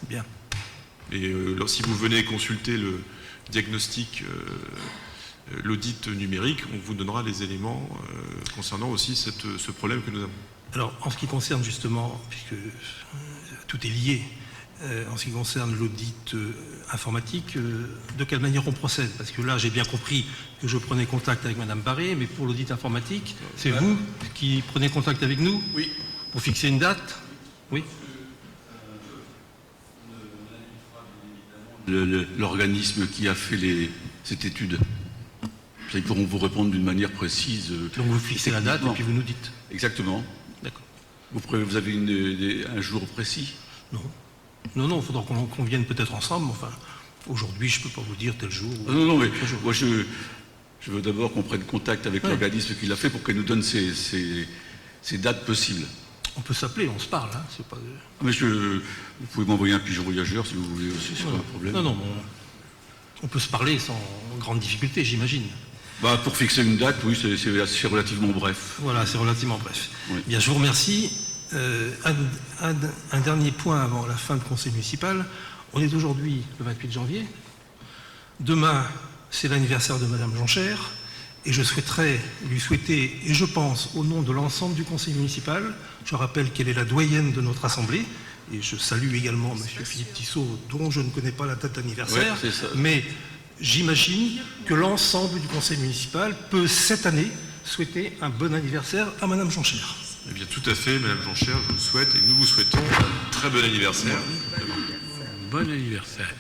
Bien. Et si vous venez consulter le diagnostic, l'audit numérique, on vous donnera les éléments concernant aussi ce problème que nous avons. Alors, en ce qui concerne justement, puisque tout est lié, en ce qui concerne l'audit informatique, de quelle manière on procède? Parce que là, j'ai bien compris que je prenais contact avec Madame Barré, mais pour l'audit informatique, c'est vous qui prenez contact avec nous? Oui. Pour fixer une date? Oui. L'organisme qui a fait cette étude. Ils pourront vous répondre d'une manière précise. Donc vous fixez la date et puis vous nous dites. Exactement. D'accord. Vous avez un jour précis? Non. Non, il faudra qu'on vienne peut-être ensemble. Enfin, aujourd'hui, je ne peux pas vous dire tel jour. Non, mais moi, je veux d'abord qu'on prenne contact avec l'organisme qui l'a fait pour qu'elle nous donne ces dates possibles. On peut s'appeler, on se parle. Hein, c'est pas... Mais vous pouvez m'envoyer un pigeon voyageur si vous voulez aussi, c'est pas un problème. Non, on peut se parler sans grande difficulté, j'imagine. Pour fixer une date, oui, c'est relativement bref. Voilà, c'est relativement bref. Oui. Bien, je vous remercie. Un dernier point avant la fin du conseil municipal. On est aujourd'hui le 28 janvier. Demain, c'est l'anniversaire de Madame Joncher. Et je souhaiterais lui souhaiter, et je pense au nom de l'ensemble du conseil municipal, je rappelle qu'elle est la doyenne de notre assemblée, et je salue également M. Philippe Tissot, dont je ne connais pas la date d'anniversaire, mais j'imagine que l'ensemble du conseil municipal peut cette année souhaiter un bon anniversaire à Madame Joncher. Eh bien, tout à fait, Madame Joncher, je vous souhaite, et nous vous souhaitons un très bon anniversaire. Bon anniversaire.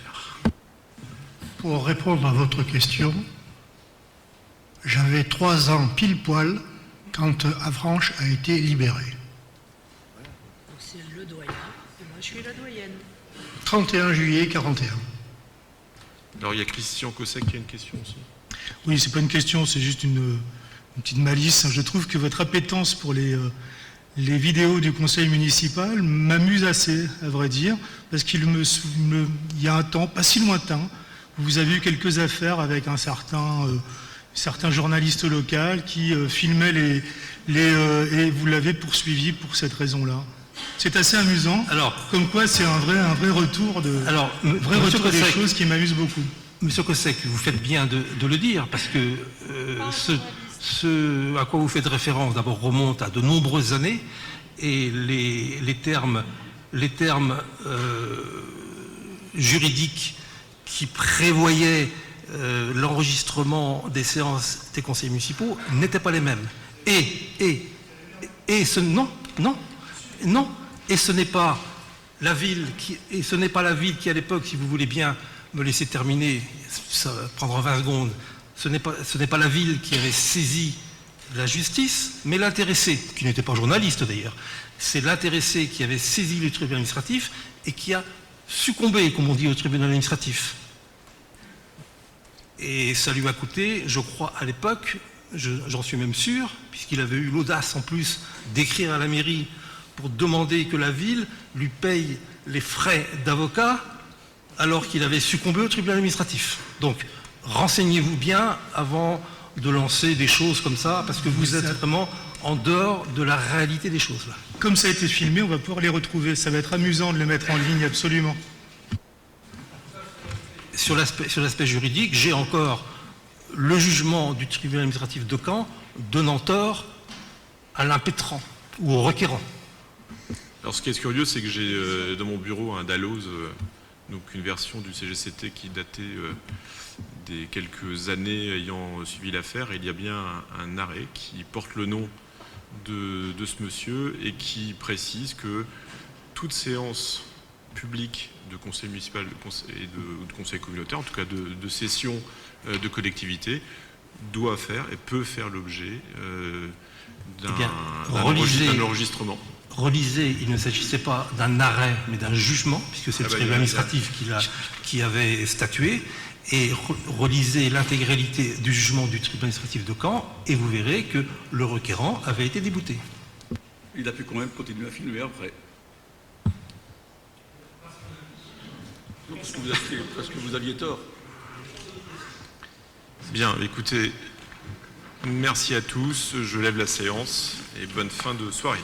Pour répondre à votre question, j'avais 3 ans pile poil quand Avranches a été libéré. C'est le doyen, et moi je suis la doyenne. 31 juillet 41. Alors, il y a Christian Cossec qui a une question aussi. Oui, c'est pas une question, c'est juste une petite malice. Je trouve que votre appétence pour les vidéos du conseil municipal m'amuse assez, à vrai dire, parce qu'il y a un temps, pas si lointain, vous avez eu quelques affaires avec un certain journaliste local qui filmait et vous l'avez poursuivi pour cette raison-là. C'est assez amusant. Alors, comme quoi, c'est un vrai retour des choses qui m'amuse beaucoup. Monsieur Cossec, vous faites bien de le dire, parce que ce à quoi vous faites référence, d'abord, remonte à de nombreuses années, et les termes juridiques qui prévoyaient l'enregistrement des séances des conseils municipaux n'étaient pas les mêmes. Et ce n'est pas la ville qui à l'époque, si vous voulez bien me laisser terminer, ça prendra 20 secondes, ce n'est pas la ville qui avait saisi la justice, mais l'intéressé, qui n'était pas journaliste d'ailleurs. C'est l'intéressé qui avait saisi le tribunal administratif et qui a succombé, comme on dit, au tribunal administratif. Et ça lui a coûté, je crois, à l'époque, j'en suis même sûr, puisqu'il avait eu l'audace en plus d'écrire à la mairie pour demander que la ville lui paye les frais d'avocat alors qu'il avait succombé au tribunal administratif. Donc, renseignez-vous bien avant de lancer des choses comme ça, parce que vous êtes vraiment en dehors de la réalité des choses là. Comme ça a été filmé, on va pouvoir les retrouver. Ça va être amusant de les mettre en ligne, absolument. sur l'aspect juridique, j'ai encore le jugement du tribunal administratif de Caen donnant tort à l'impétrant ou au requérant. Alors ce qui est curieux, c'est que j'ai dans mon bureau un Dalloz, donc une version du CGCT qui datait des quelques années ayant suivi l'affaire. Il y a bien un arrêt qui porte le nom de ce monsieur et qui précise que toute séance publique de conseil municipal ou de conseil communautaire, en tout cas de session de collectivité, doit faire et peut faire l'objet d'un enregistrement. Relisez, il ne s'agissait pas d'un arrêt, mais d'un jugement, puisque c'est le tribunal administratif qui avait statué, et relisez l'intégralité du jugement du tribunal administratif de Caen, et vous verrez que le requérant avait été débouté. Il a pu quand même continuer à filmer après. Non, parce que vous aviez tort. Bien, écoutez, merci à tous, je lève la séance et bonne fin de soirée.